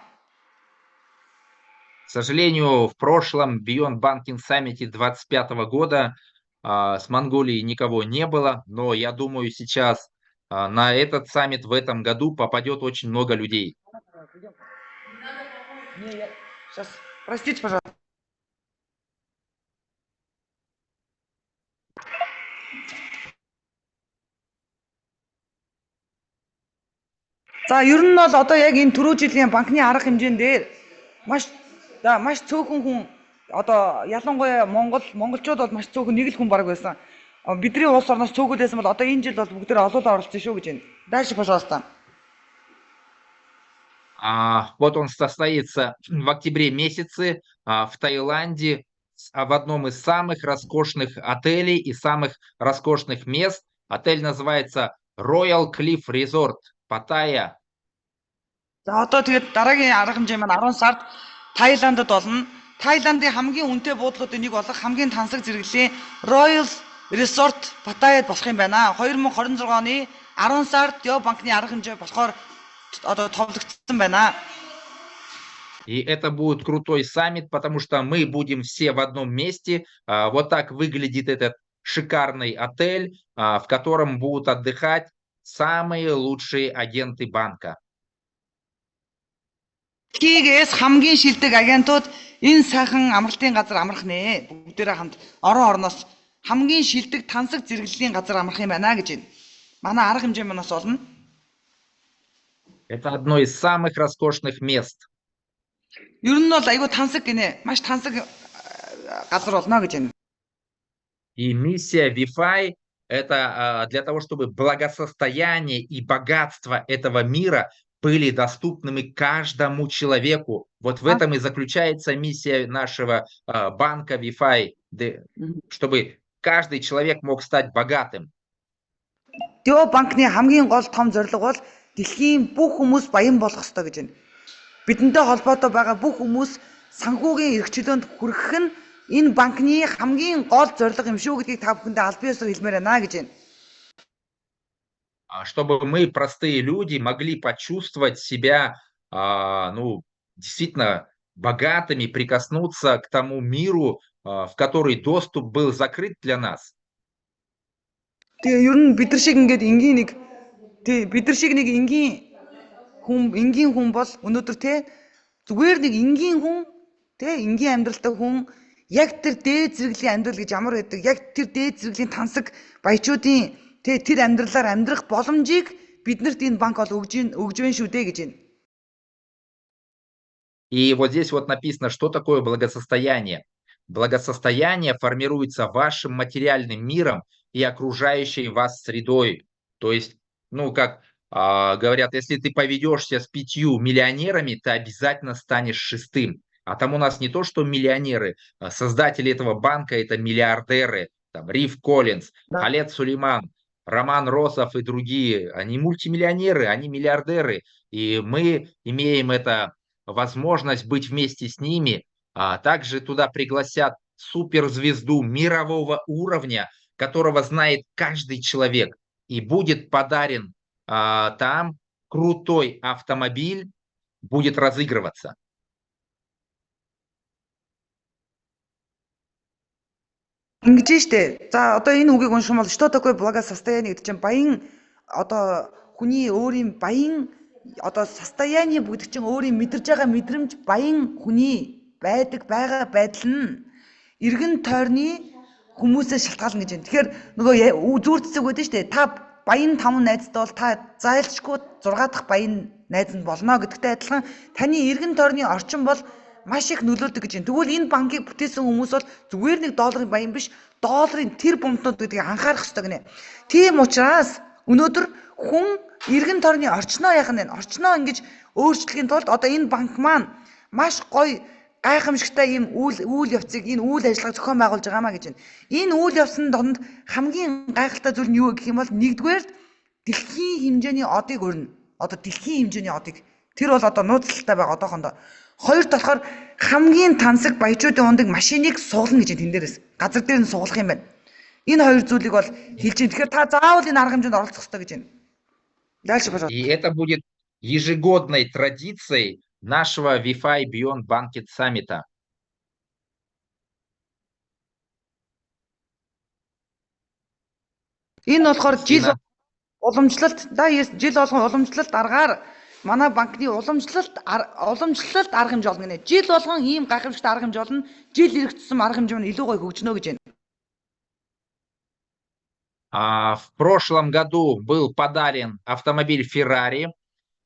К сожалению, в прошлом Beyond Banking Summit 2025 года с Монголией никого не было, но я думаю, сейчас На этот саммит в этом году попадет очень много людей. Сейчас, простите, пожалуйста. За ер нь бол одоо яг энэ түрүү жилийн банкны арга хэмжээнд дээр маш цөөхөн хүн одоо ялангуяа монголчууд бол маш цөөхөн нэг л хүн баг байсан. Бидний улс орноос цөөхөлсэн бол одоо энэ жил бол бүгдээ олоолаа оролцсон шүү гэж байна. Дальше, пожалуйста. Вот он состоится в октябре месяце в Таиланде, в одном из самых роскошных отелей и самых роскошных мест. Отель называется Royal Cliff Resort, Паттайя. За одоо тэгээд дараагийн арга хэмжээ маань 10 сард Таиландд болно. Таиландын хамгийн үнэтэй буудлуудын нэг болох хамгийн тансаг зэрэглэлийн Royal Resort Паттайяд болох юм байна. 2026 оны 10 сард Яв банкны арга хэмжээ болохоор одоо товлогдсон байна. И это будет крутой саммит, потому что мы будем все в одном месте. Вот так выглядит этот шикарный отель, в котором будут отдыхать самые лучшие агенты банка. Дэлхийгээс хамгийн шилдэг агентууд энэ сайхан амралтын газар амрах нэ. Бүгдээрээ хамт орон орноос хамгийн шилдэг тансаг зэрэглэлийн газар амрах юм байна гэж байна. Манай арга хэмжээ манаас олно. Это одно из самых роскошных мест. Ер нь бол айгүй тансаг гинэ. Маш тансаг газар болно гэж байна. И миссия Wi-Fi это для того, чтобы благосостояние и богатство этого мира были доступными каждому человеку. Вот в этом и заключается миссия нашего банка Wi-Fi, чтобы каждый человек мог стать богатым. Яв банкны хамгийн гол том зорилго бол дэлхийн бүх хүмүүс баян болох ёстой гэж байна. Бидэнтэй холбоотой байгаа бүх хүмүүс санхүүгийн эрхчлөөнд хүрэх нь энэ банкны хамгийн гол зорилго юм шүү гэдгийг та бүхэндээ аль биесээр хэлмээр байна гэж байна. Чтобы мы, простые люди, могли почувствовать себя, действительно богатыми, прикоснуться к тому миру, в который доступ был закрыт для нас. Тэгээ ер нь бид нар шиг ингээд энгийн хүн бол өнөөдөр зүгээр нэг энгийн хүн энгийн амьдралтай хүн яг тэр дээд зэрэглэлийн амьдрал гэж ямар байдаг, яг тэр дээд зэрэглэлийн тансаг баячуудын тэр амьдралаар амьдрах боломжийг биднэрт энэ банк бол өгж байна шүү дээ гэж байна. И вот здесь вот написано, что такое благосостояние. Благосостояние формируется вашим материальным миром и окружающей вас средой. То есть, как говорят, если ты поведешься с 5 миллионерами, ты обязательно станешь 6-м. А там у нас не то, что миллионеры, создатели этого банка это миллиардеры, там Риф Коллинз, Халед Сулейман, Роман Росов и другие. Они мультимиллионеры, они миллиардеры. И мы имеем возможность быть вместе с ними. Также туда пригласят суперзвезду мирового уровня, которого знает каждый человек. И будет подарен там крутой автомобиль, будет разыгрываться. Ингэж штэ. За одоо энэ үгийг унших юм бол что такое благосостояние гэдэг чинь баян одоо хүний өөрийн баян одоо состояние бүгд чинь өөрийн мэдэрж байгаа мэдрэмж баян хүний байгаа байдал нь эргэн тойрны хүмүүсээс шалтгаална гэж байна. Тэгэхээр нөгөө зүүр цэцэг байдаг штэ. Та баян 5 найзтай бол та зайлшгүй 6 дахь баян найз нь болно гэдэгтэй адилхан таны эргэн тойрны орчин бол маш их нөлөөдөг гэж байна. Тэгвэл энэ банкыг бүтээсэн хүмүүс бол зүгээр нэг долларын баян биш, долларын тэр бомтнууд гэдгийг анхаарах хэрэгтэй гинэ. Тийм учраас өнөөдөр хүн эргэн тойрны орчноо яах нь вэ? Орчноо ингэж өөрчлөхийн тулд одоо энэ банк маань маш гоё гайхамшигтай ийм үйл явцыг энэ үйл ажиллагааг зохион байгуулж байгаамаа гэж байна. Энэ үйл явцны донд хамгийн гайхалтай зүйл нь юу гэх юм бол нэгдүгээр дэлхийн хэмжээний одыг өрнө. Одоо дэлхийн хэмжээний одыг тэр бол одоо нууцлалтай байгаа одоохондоо. Хоёрт болохоор хамгийн тансаг баячуудын ундаг машиныг суулна гэж тэн дээрээс газар дээр нь суулгах юм байна. Энэ хоёр зүйлийг бол хэлж байна. Тэгэхээр та заавал энэ арга хэмжээнд оролцох хэрэгтэй гэж байна. Дальше, пожалуйста. И это будет ежегодной традицией нашего Wi-Fi Beyond Banket Summit. Энэ болохоор жил Уламжлалт да жил болгон уламжлалт аргаар манай банкны уламжлалт арга хэмжээ олно гинэ. Жил болгон ийм гайхамшигт арга хэмжээ олно. Жил ирэх тусам арга хэмжээ нь илүү гоё хөгжнө гэж байна. В прошлом году был подарен автомобиль Ferrari,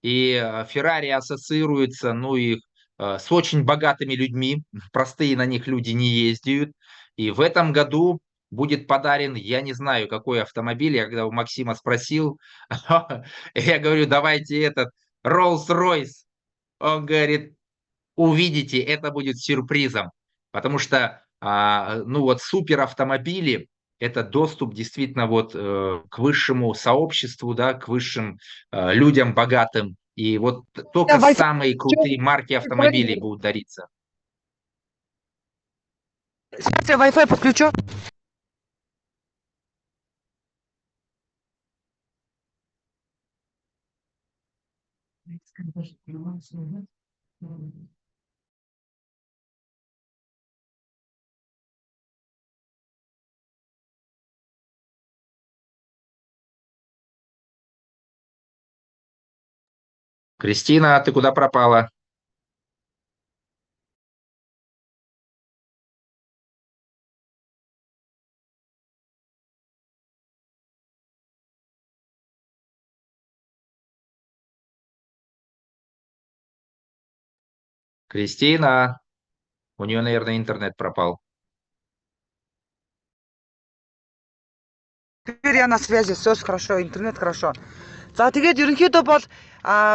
и Ferrari ассоциируется, ну, их с очень богатыми людьми, простые на них люди не ездят. И в этом году будет подарен, я не знаю, какой автомобиль. Я когда у Максима спросил, я говорю, давайте этот Rolls-Royce. Он говорит, увидите, это будет сюрпризом. Потому что, ну вот, суперавтомобили – это доступ действительно вот к высшему сообществу, да, к высшим людям богатым. И вот только самые крутые марки автомобилей будут дариться. Сейчас я Wi-Fi подключу. Кристина, ты куда пропала? Кристина, у нее, наверное, интернет пропал. Теперь я на связи, все хорошо, интернет хорошо. За тэгээд ерөнхийдөө бол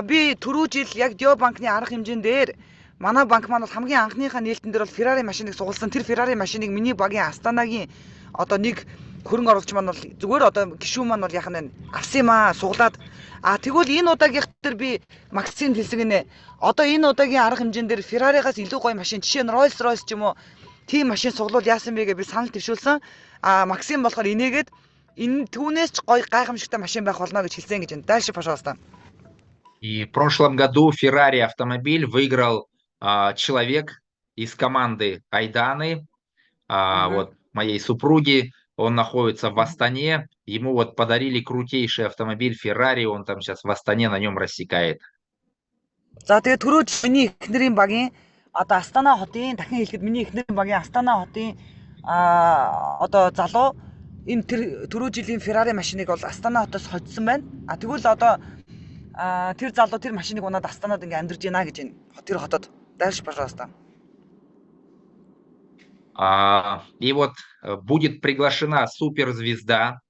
би түрүү жил яг Дио банкны арга хэмжээнд дээр манай банк маань бол хамгийн анхныхаа нээлтэн дээр бол Ferrari машиныг сугалсан. Тэр Ferrari машиныг миний багийн Астанагийн одоо нэг хөрөнгө оруулагч маань бол зүгээр одоо гишүүн маань бол яах нь авсан юм суглаад тэгвэл энэ удаагийнх дээр би Максимд хэлсэн гинэ. Одоо энэ удаагийн арга хэмжээнд дээр Ferrari-гаас илүү гоё машин жишээ нь Rolls-Royce ч юм уу тийм машин суглуул яасан бэ гэж би санал твшүүлсэн. Максим болохоор инээгээд энэ түүнээс ч гоё гайхамшигтай машин байх болно гэж хэлсэн гэж байна. Дальше, пожалуйста. И в прошлом году Ferrari автомобиль выиграл человек из команды Айданы, вот моей супруги. Он находится в Астане. Ему вот подарили крутейший автомобиль Ferrari. Он там сейчас в Астане на нем рассекает. За тэгээд түрүү миний эхнэрийн багийн одоо Астана хотын дахин хэлэхэд миний эхнэрийн багийн Астана хотын одоо залуу энэ түрүү жилийн Ferrari машиныг бол Астана хотоос хоцсон байна. Тэгвэл одоо тэр залуу тэр машиныг унаад Астанад ингээ амьдарч байна гэж байна. Тэр хотод. Дальше, пожалуйста. И вот будет приглашена суперзвезда.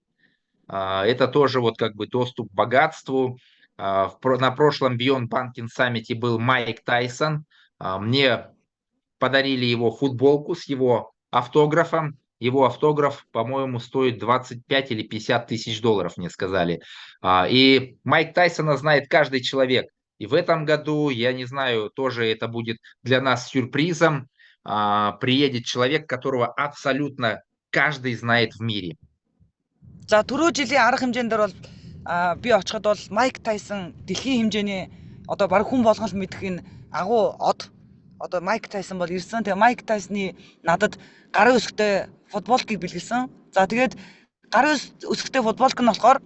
Это тоже вот как бы доступ к богатству. На прошлом Beyond Banking Summit был Майк Тайсон. Мне подарили его футболку с его автографом. Его автограф, по-моему, стоит 25 или 50 тысяч долларов, мне сказали. И Майк Тайсона знает каждый человек. И в этом году, я не знаю, тоже это будет для нас сюрпризом. Приедет человек, которого абсолютно каждый знает в мире. За түрүү жилийн арга хэмжээнд дээр бол би очиход бол Майк Тайсон дэлхийн хэмжээний одоо баг хүн болгон л мэдэх энэ агуу од одоо Майк Тайсон бол ирсэн. Тэгээ Майк Тайсны надад гарын өсгтэй футболкийг бэлгэлсэн. За тэгээд гарын өсгтэй футболк нь болохоор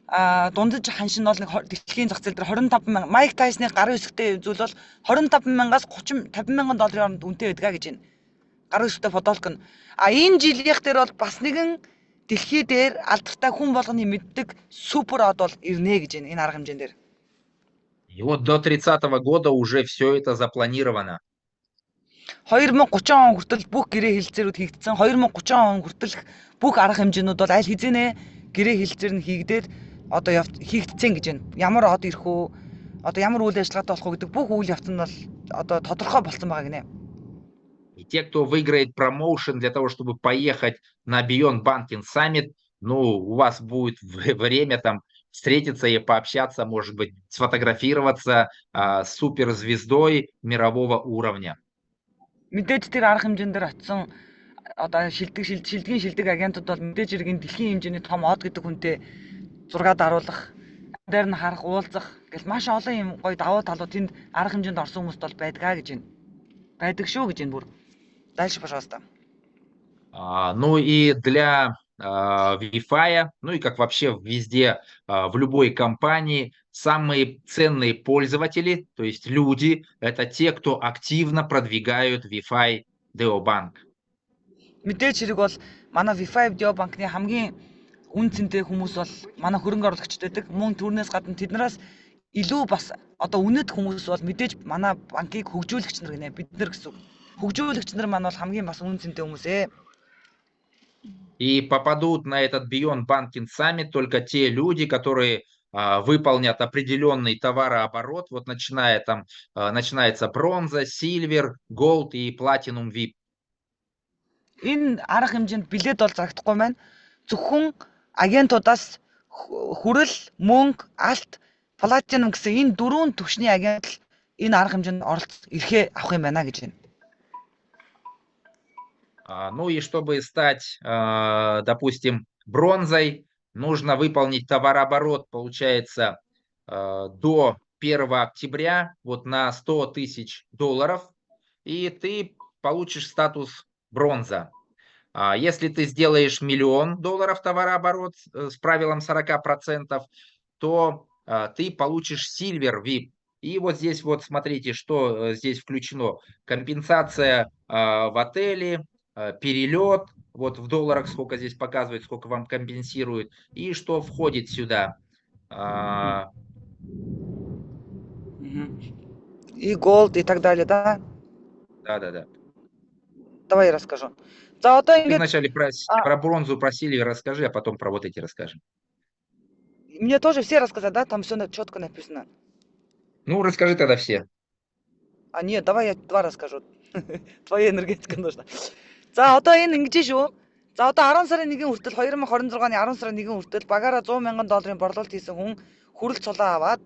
дундаж ханшин бол нэг дэлхийн зах зээл дээр 25 мянган Майк Тайсны гарын өсгтэй зүйл бол 25 мянгаас 50 мянган долларын хооронд үнэтэй байдаг гэж байна. Гарын өсгтэй футболк нь. Энэ жилийнх дээр бол бас нэгэн дэлхий дээр алдартай хүн болгоны мэддэг супер од бол ирнэ гэж байна энэ арга хэмжээнд дээр. И вот до 30-го года уже все это запланировано. 2030 он хүртэл бүх гэрээ хэлэлцээрүүд хийгдсэн. 2030 он хүртэлх бүх арга хэмжээнүүд бол аль хэзээ гэрээ хэлэлцээр нь хийгдээд одоо хийгдсэн гэж байна. Ямар од ирэх үү? Одоо ямар үйл ажиллагаатай болох уу гэдэг бүх үйл явц нь бол одоо тодорхой болсон байгаа гинэ. И те, кто выиграет промоушен для того, чтобы поехать на Beyond Banking Summit, ну, у вас будет время там встретиться и пообщаться, может быть, сфотографироваться с суперзвездой мирового уровня. Мэдээж тэр арга хэмжээнд дээр очсон одоо шилдэг агентууд бол мэдээж иргэн дэлхийн хэмжээний том од гэдэг хүнтэй зураг даруулах, дээр нь харах, уулзах гэл маш олон юм гоё давуу талууд тэнд арга хэмжээнд орсон хүмүүст бол байдгаа гэж байна. Байдаг шүү гэж байна бүр. Дальше, пожалуйста. Ну и для Wi-Fi, ну и как вообще везде, в любой компании, самые ценные пользователи, то есть люди, это те, кто активно продвигают Wi-Fi Deobank. Мэдээж хэрэг бол манай V5 Deo банкны хамгийн үн цэнтэй хүмүүс бол манай хөрөнгө оруулагчид байдаг. Мөн түүнээс гадна тэднээс илүү бас одоо үнэт хүмүүс бол мэдээж манай банкыг хөгжүүлэгч нар гинэ. Бид нар гэсэн үг. Хөгжүүлэгч нар маань бол хамгийн бас үн цэнтэй хүмүүс ээ. И попадут на этот Beyond Banking Summit только те люди, которые выполнят определенный товарооборот. Вот начинается бронза, сильвер, голд и платинум VIP. Энэ арга хэмжээнд билет бол зарагдахгүй маань. Зөвхөн агентуудаас хүрэл, мөнгө, алт, платинум гэсэн энэ дөрвөн түвшний агент л энэ арга хэмжээнд оролцох эрхээ авах юм байна гэж байна. Ну и чтобы стать, допустим, бронзой, нужно выполнить товарооборот, получается, до 1 октября вот на $100 тысяч, и ты получишь статус бронза. Если ты сделаешь $1 миллион товарооборот с правилом 40%, то ты получишь Silver VIP. И вот здесь вот смотрите, что здесь включено. Компенсация в отеле, перелет, вот в долларах сколько здесь показывает, сколько вам компенсируют, и что входит сюда. И голд и так далее, да? Да. Давай я расскажу. За одоо Ты ингээд вначале про бронзу, про Silver расскажи, а потом про вот эти расскажем. мне тоже все рассказать, да? Там все четко написано. Ну, расскажи тогда все. Нет, давай я два расскажу. Твоя энергетика нужна. За одоо энэ ингэж шүү. За одоо 10 сарын 1-ний хүртэл 2026 оны 10 сарын 1-ний хүртэл багаараа $100 мянган борлуулалт хийсэн хүн хүрэл цолоо аваад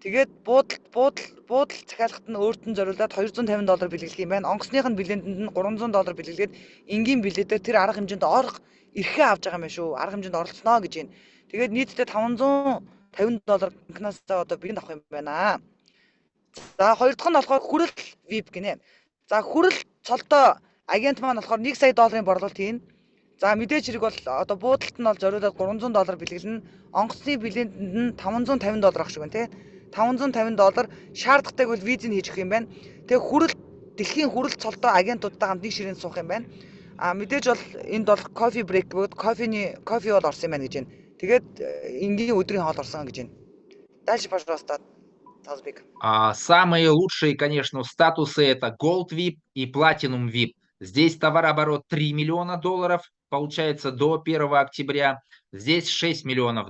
тэгээд буудал захиалгад нь өөрт нь зориулаад $250 бэлгэлэх юм байна. Онгоцных нь билетэнд нь $300 бэлгэлгээд энгийн билетээр тэр арга хэмжээнд орох эрхээ авч байгаа юм шүү. Арга хэмжээнд оролцоно гэж байна. Тэгээд нийтдээ $550 банкнаас одоо бэлгэнд авах юм байна. За хоёр дахь нь болохоор хүрэл VIP гинэ. За хүрэл цолдоо агент маань болохоор $1 сая борлуулалт хийн. За мэдээж хэрэг бол одоо буудалд нь бол зориулаад $300 бэлгэлнэ. Онгоцны билетэнд нь $550 ах шиг байна тий. $550 шаардлагатай бол визийг хийж өгөх юм байна. Тэгээ дэлхийн хүрэл цолдоо агентуудтай хамт нэг ширээнд суух юм байна. Мэдээж бол энд бол кофе брейк бод кофе бол орсон юм байна гэж байна. Тэгээд энгийн өдрийн хоол орсон гэж байна. Дальше, пожалуйста. Самые лучшие, конечно, статусы это Gold VIP и Platinum VIP. Здесь товарооборот $3 миллиона, получается, до 1 октября. Здесь $6 миллионов.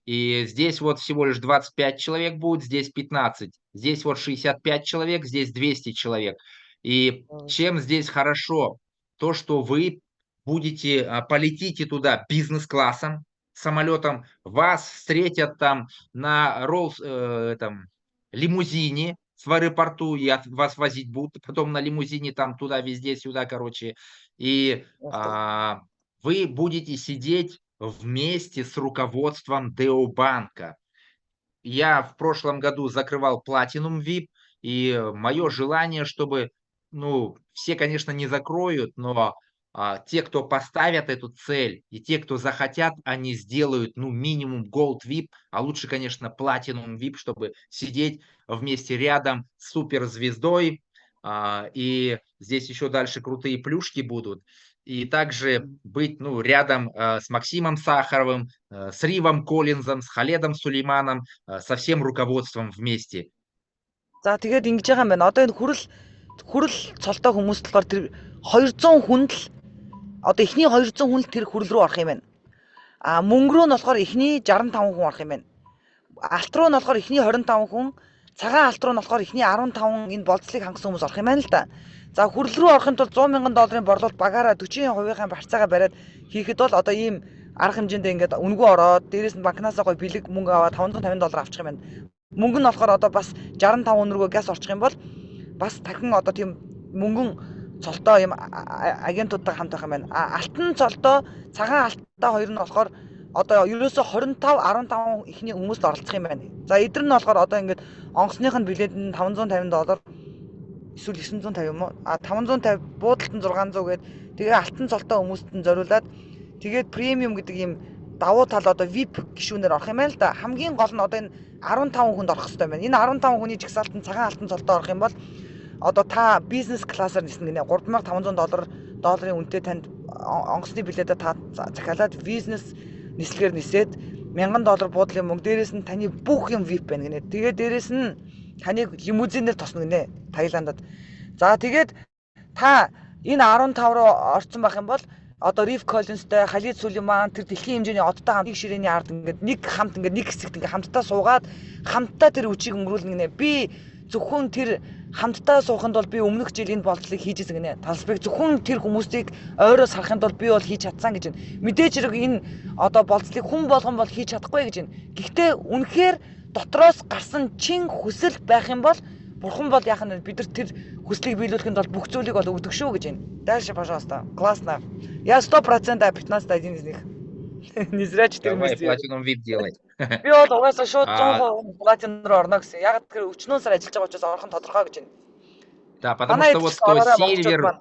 И здесь вот всего лишь 25 человек будет, здесь 15. Здесь вот 65 человек, здесь 200 человек. И чем здесь хорошо? То, что вы полетите туда бизнес-классом, самолетом, вас встретят там на лимузине в аэропорту, и вас возить будут, потом на лимузине там туда, везде, сюда, короче. И вы будете сидеть вместе с руководством Деобанка. Я в прошлом году закрывал Platinum VIP, и мое желание, чтобы, все, конечно, не закроют, но те, кто поставят эту цель, и те, кто захотят, они сделают, минимум Gold VIP, а лучше, конечно, Platinum VIP, чтобы сидеть вместе рядом с суперзвездой, и здесь еще дальше крутые плюшки будут. И также быть рядом с Максимом Сахаровым, с Ривом Коллинзом, с Халедом Сулейманом, со всем руководством вместе. За тэгээд ингэж байгаа юм байна. Одоо энэ хүрэл цолтой хүмүүс болохоор тэр 200 хүнд л одоо эхний 200 хүн л тэр хүрэл рүү орох юм байна. Мөнгө рүү нь болохоор эхний 65 хүн орох юм байна. Алт руу нь болохоор эхний 25 хүн, цагаан алт руу нь болохоор эхний 15 энэ болцлыг хангасан хүмүүс орох юм байна л да. За хүрэл рүү орохын тулд $100 мянган борлуулалт багаараа 40%-ийн барьцаагаа бариад хийхэд бол одоо ийм арга хэмжээндээ ингээд үнэгүй ороод дээрээс нь банкнасаа гой бэлэг мөнгө аваад $550 авчих юм байна. Мөнгө нь болохоор одоо бас 65 өнөргөө газ орчих юм бол бас дахин одоо тийм мөнгөн цолтоо юм агентуудтай хамт байх юм байна. Алтан цолтоо цагаан алттай хоёр нь болохоор одоо ерөөсө 25-15 ихний хүмүүст оролцох юм байна. За эдгээр нь болохоор одоо ингээд онгоцных нь билетэнд $550 эсвэл 950 юм уу? 550 буудалд нь 600 гээд тэгээ алтан цолтой хүмүүст нь зориулаад Тэгээд премиум гэдэг ийм давуу тал одоо VIP гишүүнээр орох юм байна л да. Хамгийн гол нь одоо энэ 15 хүнд орох хэрэгтэй байна. Энэ 15 хүний жигсаалтанд цагаан алтан цолтой орох юм бол одоо та бизнес классаар ниснэ гинэ. $3,500 үнэтэй танд онгоцны билетээ та захиалаад бизнес нислэгээр нисээд $1,000 буудлын мөнгө, дээрээс нь таны бүх юм VIP байна гинэ. Тэгээд дээрээс нь таныг лимузинээр тосно гинэ Таиландад. За тэгээд та энэ 15 руу орсон байх юм бол одоо Риф Коллинстэй, Халид Сулейман тэр дэлхийн хэмжээний одтой хамт ширээний ард ингээд нэг хэсэгт ингээд хамтдаа суугаад хамтдаа тэр үчиг өнгөрүүлнэ гинэ. Би зөвхөн тэр хамтдаа сууханд бол би өмнөх жил энэ болцлыг хийжсэн гинэ. Талсбек зөвхөн тэр хүмүүсийг ойроос харахын тулд би бол хийж чадсан гэж байна. Мэдээж хэрэг энэ одоо болцлыг хүн болгон бол хийж чадахгүй гэж байна. Гэхдээ үнэхээр дотроос гарсан чин хүсэл байх юм бол бурхан бол яах нь бид нар тэр хүслийг биелүүлэхэд бол бүх зүйлийг бол өгдөг шүү гэж байна. Дальше, пожалуйста. Классно. Я 100% 15-1 из них. Не зря 4 Давай месяца. платинум VIP делать. Би бол угаасаа шууд 100% платин руу орно гэсэн. Яг тэр өчнөө сар ажиллаж байгаа учраас орох нь тодорхой гэж байна. Да, потому Манай что вот эцэст ороорой кто монголчууд сильвер, маань.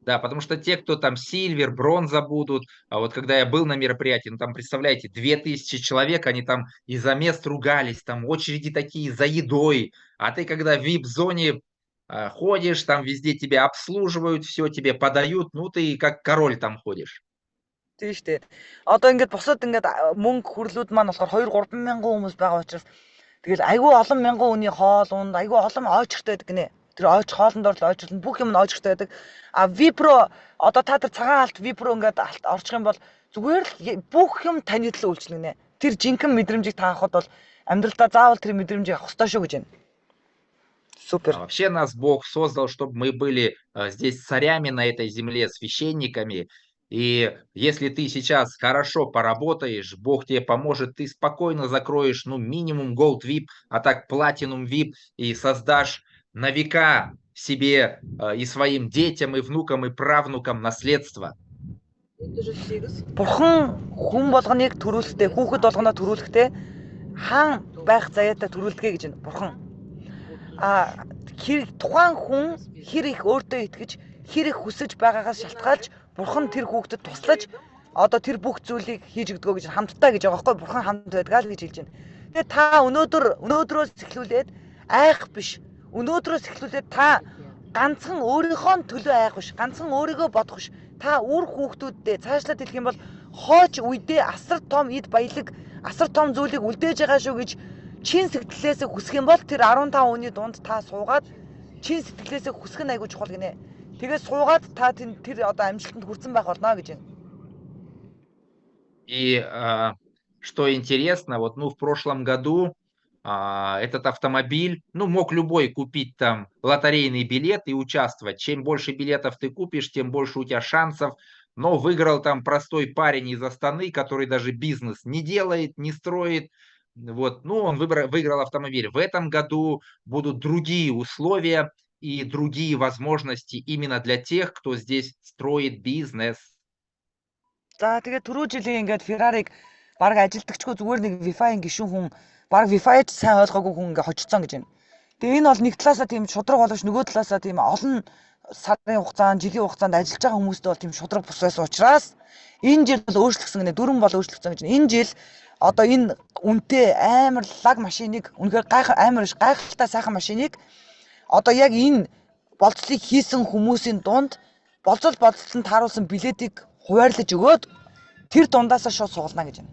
да, потому что те, кто там сильвер, бронза будут, а вот когда я был на мероприятии, ну там, представляете, 2000 человек, они там из-за мест ругались, там очереди такие за едой, а ты когда в VIP-зоне ходишь, там везде тебя обслуживают, все тебе подают, ну ты как король там ходишь. Тийм шүү дээ. Одоо ингээд босоод ингээд мөнгө хүрлүүд маань болохоор 2-3 мянган хүмүүс байгаа учраас тэгэл айгүй олон мянган хүний хоол унд айгүй олон ойчртой байдаг гинэ. Тэр ойч хоолнд орл ойчрлон бүх юм нь ойчртой байдаг. А VIP руу одоо та тэр цагаан алт VIP руу ингээд орчих юм бол зүгээр л бүх юм таны төлөө үйлчлэнэ гинэ. Тэр жинхэнэ мэдрэмжийг та авахд бол амьдралдаа заавал тэр мэдрэмжийг авах ёстой шүү гэж байна. Супер. Вообще нас Бог создал, чтобы мы были здесь царями на этой земле, священниками. И если ты сейчас хорошо поработаешь, Бог тебе поможет, ты спокойно закроешь, ну, минимум Gold VIP, а так Platinum VIP, и создашь на века себе и своим детям, и внукам, и правнукам наследство. Бурхан хүн болгоныг төрүүлэхдээ, хүүхэд болгоноо төрүүлэхдээ хаан байх заяатай төрүүлдэг гэж байна. Бурхан. Тухайн хүн хэр их өөртөө итгэж, хэр их хүсэж байгаагаас шалтгаалж бурхан тэр хүүхдэд туслаж одоо тэр бүх зүйлийг хийж өгдгөө гэж хамтдаа гэж байгаа байхгүй бурхан хамт байдгаа л гэж хэлж байна. Тэгээ та өнөөдрөөс эхлүүлээд айх биш. Өнөөдрөөс эхлүүлээд та ганцхан өөрийнхөө төлөө айх биш. Ганцхан өөрийгөө бодох биш. Та үр хүүхдүүддээ цаашлаад хэлэх юм бол хооч үедээ асар том эд баялаг, асар том зүйлийг үлдээж байгаа шүү гэж чин сэтгэлээсээ хүсэх юм бол тэр 15 хүний дунд та суугаад чин сэтгэлээсээ хүсэх нь айгүй чухал гинэ. Тэгээд суугаад та тэр одоо амжилтанд хүрсэн байх болно гэж байна. И что интересно, вот ну в прошлом году этот автомобиль, ну мог любой купить там лотерейный билет и участвовать. Чем больше билетов ты купишь, тем больше у тебя шансов. Но выиграл там простой парень из Астаны, который даже бизнес не делает, не строит. Вот, ну он выиграл автомобиль. В этом году будут другие условия и другие возможности именно для тех, кто здесь строит бизнес. За тэгээд түрүү жилийн ингээд Ferrari-г баг ажилтгчгүй зүгээр нэг Wi-Fi-ийн гишүүн хүн баг Wi-Fi-д сайн ойлгоогүй хүн ингээд хочцсон гэж байна. Тэгээ энэ бол нэг талаасаа тийм шудраг боловч нөгөө талаасаа тийм олон сарын хугацаанд, жилийн хугацаанд ажиллаж байгаа хүмүүстээ бол тийм шудраг бус байсан учраас энэ жил бол өөрчлөгдсөн гэнэ дөрвөн бол өөрчлөгдсөн гэж байна. Энэ жил одоо энэ үнэтэй амар лаг машиныг үнэхээр амар гайхалтай сайхан машиныг одоо яг энэ болцлыг хийсэн хүмүүсийн дунд болцолд тааруулсан билетийг хуваарлаж өгөөд тэр дундаасаа шууд суулна гэж байна.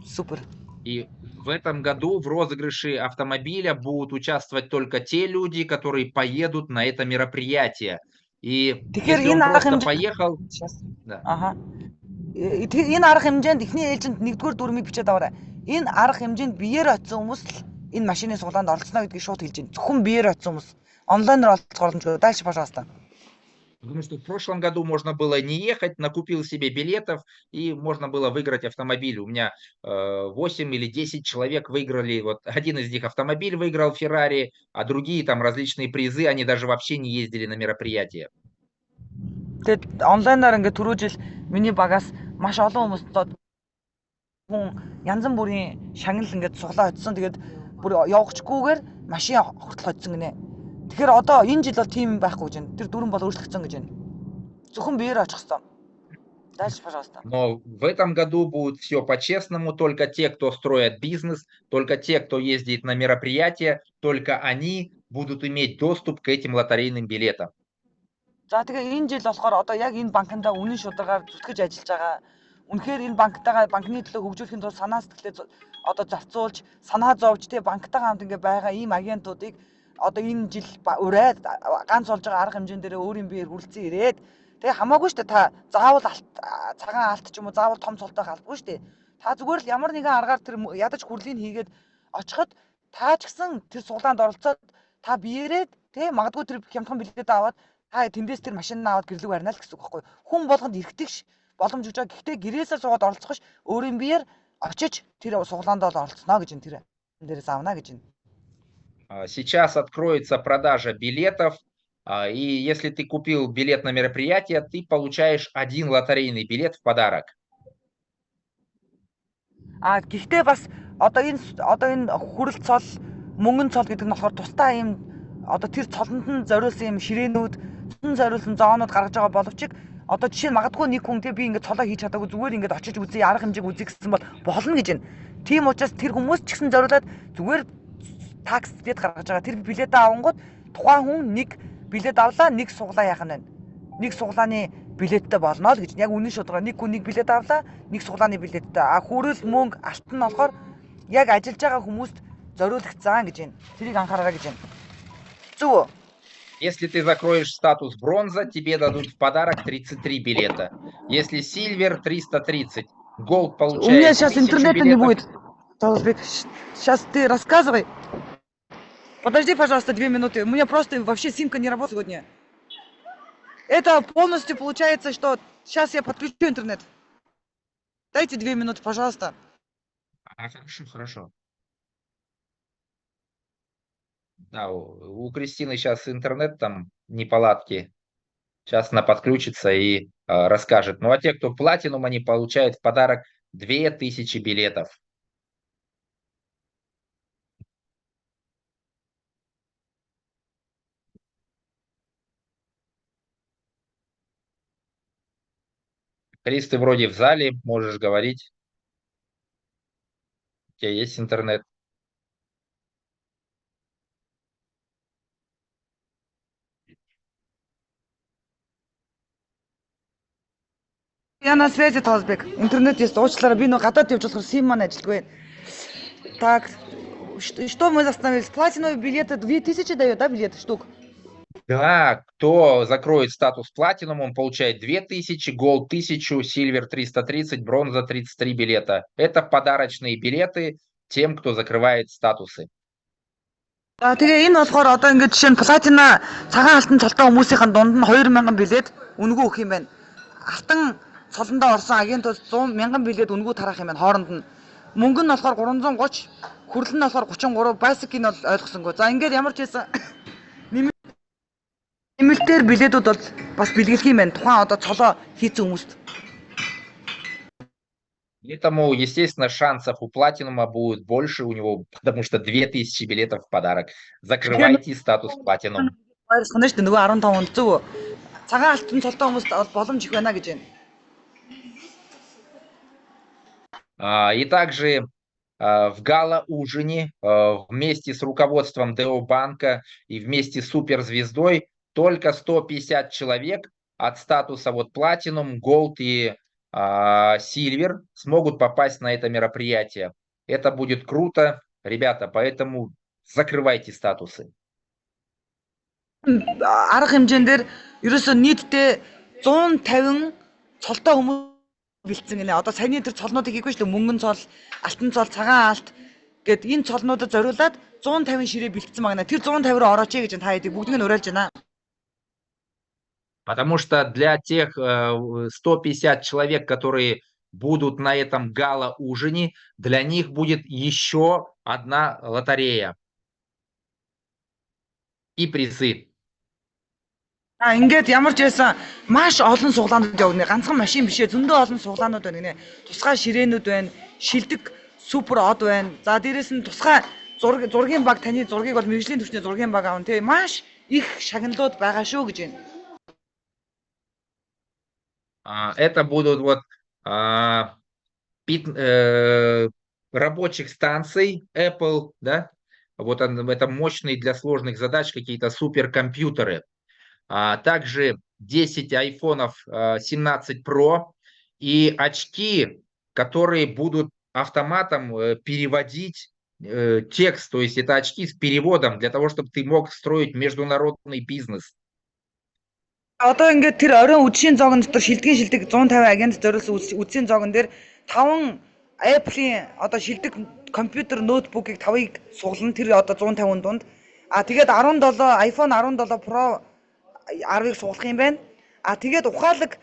Супер. И в этом году в розыгрыше автомобиля будут участвовать только те люди, которые поедут на это мероприятие. И если он просто поехал... Да. Ага. Энэ арга хэмжээнд эхний ээлжинд нэгдүгээр дүрмийг бичээд аваарай. Энэ арга хэмжээнд биеэр очсон хүмүүс л энэ машины суулгаанд оролцоно гэдгийг шууд хэлж байна. Зөвхөн биеэр очсон хүмүүс. Онлайнаар олдох боломжтой. Дальше, пожалуйста. Потому что в прошлом году можно было не ехать, накупил себе билетов и можно было выиграть автомобиль. У меня 8 или 10 человек выиграли. Вот один из них автомобиль выиграл Ferrari, а другие там различные призы, они даже вообще не ездили на мероприятие. Тэгээд онлайнаар ингээд түрүү жил миний багаас маш олон хүмүүс хүн янз бүрийн шагнал ингээд суглаа очсон. Тэгээд бүр явахчгүйгээр машин хортол хоцсон гинэ. Тэгэхээр одоо энэ жил бол тийм байхгүй гэж байна. Тэр дүрэн бол өөрчлөгдсөн гэж байна. Зөвхөн биеэр очих хэвээр. Дальше, пожалуйста. Но в этом году будет все по-честному, только те, кто строят бизнес, только те, кто ездит на мероприятия, только они будут иметь доступ к этим лотерейным билетам. За тэгээ энэ жил болохоор одоо яг энэ банкндаа үнэн шударгаар зүтгэж ажиллаж байгаа. Үнэхээр энэ банктайгаа банкны төлөө хөгжүүлэхийн тулд санаа сэтгэлээ одоо зарцуулж, санаа зовж тэгээ банктайгаа хамт ингээ байгаа ийм агентуудыг одоо энэ жил ураад ганц болж байгаа арга хэмжээнд дээр өөрийн биеэр хүрэлцэн ирээд тэгээ хамаагүй шүү дээ та заавал цагаан алт ч юм уу заавал том цолтой халбгүй шүү дээ. Та зүгээр л ямар нэгэн аргаар тэр ядаж хүрлийг хийгээд очиход та ч гэсэн тэр суглаанд оролцоод та биеэрээ тэгээ магадгүй тэр хямдхан билет аваад та тэндээс тэр машин аваад гэрлэг барина л гэсэн үг байхгүй. Хүн болгонд ирэхтэй ш боломж өгч байгаа. Гэхдээ гэрээсээ суугаад оролцох ш өөрийн биеэр очиж тэр суглаанд бол оролцоно гэж энэ тэр дээрээс авна гэж энэ. Сейчас откроется продажа билетов, и если ты купил билет на мероприятие, ты получаешь один лотерейный билет в подарок. Гэхдээ бас одоо энэ хүрэл цол, мөнгөн цол гэдэг нь болохоор тусдаа ийм одоо тэр цолонд нь зориулсан юм ширээнүүд, цолон зориулсан зоонууд гаргаж байгаа боловч одоо жишээ нь магадгүй нэг хүн би ингээд цолоо хийж чадаагүй зүгээр ингээд очиж үзье, арга хэмжээг үзье гэсэн бол болно гэж байна. Тийм учраас тэр хүмүүс ч гэсэн зориулаад зүгээр такс билет гаргаж байгаа. Тэр билетээ авангууд тухайн хүн нэг билет авлаа, нэг суглаа яах нь байна. Нэг суглааны билеттэй болно л гэж. Яг үнэн шударга нэг хүн нэг билет авлаа, нэг суглааны билеттэй. Хүрэл мөнгө алт нь болохоор яг ажиллаж байгаа хүмүүст зориулагдсан гэж байна. Тэрийг анхаараа гэж байна. Зүг. Если ты закроешь статус бронза, тебе дадут в подарок 33 билета. Если сильвер 330, голд получаешь. У меня сейчас 1000 интернета билетов. не будет. Таласбек, сейчас ты рассказывай. Подожди, пожалуйста, 2 минуты. У меня просто вообще симка не работает сегодня. Это полностью получается, что сейчас я подключу интернет. Дайте 2 минуты, пожалуйста. Хорошо. Да, у Кристины сейчас интернет там неполадки. Сейчас она подключится и расскажет. Ну а те, кто платинум, они получают в подарок 2000 билетов. Крис, ты вроде в зале, можешь говорить. У тебя есть интернет. Я на связи, Таласбек. Интернет есть. Уучлаарай, би нөгөө гадаад явж болохоор сим маань ажилтгүй. Так, что мы остановились? Платиновые билеты 2000 дает, да, билеты штук? Да, кто закроет статус платинум, он получает 2000, голд 1000, сильвер 330, бронза 33 билета. Это подарочные билеты тем, кто закрывает статусы. Тэгээ энэ болохоор одоо ингээд жишээ нь платина цагаан алтан цолтой хүмүүсийн дунд нь 2000 билет үнэгүй өгөх юм байна. Алтан цолондоо орсон агентууд 100,000 билет үнэгүй тарах юм байна хооронд нь. Мөнгө нь болохоор 330, хүрэл нь болохоор 33, basic нь бол ойлгосонгүй. За ингээд ямар ч байсан нэмэлтээр билетүүд бол бас бэлгэлэх юм байна. Тухайн одоо цолоо хийцэн хүмүүст. Поэтому, естественно, шансов у платинума будет больше у него, потому что 2000 билетов в подарок. Закрывайте статус платинум. Баярлалаа шүү дээ. Нөгөө 15-нд зүг. Цагаан алтан цолтой хүмүүст боломж их байна гэж байна. И также в гала-ужине вместе с руководством ДО банка и вместе с суперзвездой только 150 человек от статуса вот Platinum, Gold и Silver смогут попасть на это мероприятие. Это будет круто, ребята, поэтому закрывайте статусы. Арга хэмжээндээр ерөөсөө нийтдээ 150 цолтой хүмүүс бэлдсэн гинэ. Одоо саяны тэр цолнуудыг хийгүй шүү дээ. Мөнгөн цол, алтан цол, цагаан алт гэд энэ цолнуудад зориулаад 150 ширээ бэлдсэн байна. Тэр 150 руу орооч гэж та хэдийг бүгдийг нь уриалж байна. Потому что для тех 150 человек, которые будут на этом гала-ужине, для них будет еще одна лотерея и призы. Ингээд ямар ч байсан маш олон суглаанууд явна. Ганцхан машин бишээ зөндөө олон суглаанууд байна гинэ. Тусгай ширээнүүд байна, шилдэг супер од байна. За дээрэс нь тусгай зургийн баг, таны зургийг бол мэрэгжлийн түвшний зургийн баг аавн тий. Маш их шагналууд байгаа шүү гэж байна. Это будут вот а, рабочих станций Apple, да, вот это мощные для сложных задач какие-то суперкомпьютеры. Также 10 айфонов 17 Pro и очки, которые будут автоматом переводить текст, то есть это очки с переводом для того, чтобы ты мог строить международный бизнес. Одоо ингээд тэр оройн үдшийн зоогон дотор шилдэгэн шилдэг 150 агент зориулсан үдшийн зоогон дээр 5 Apple-ийн одоо шилдэг компьютер ноутбукийг 5-ыг суглана. Тэр одоо 150 дунд. Тэгээд 17 iPhone 17 Pro 10-ыг суглах юм байна. Тэгээд ухаалаг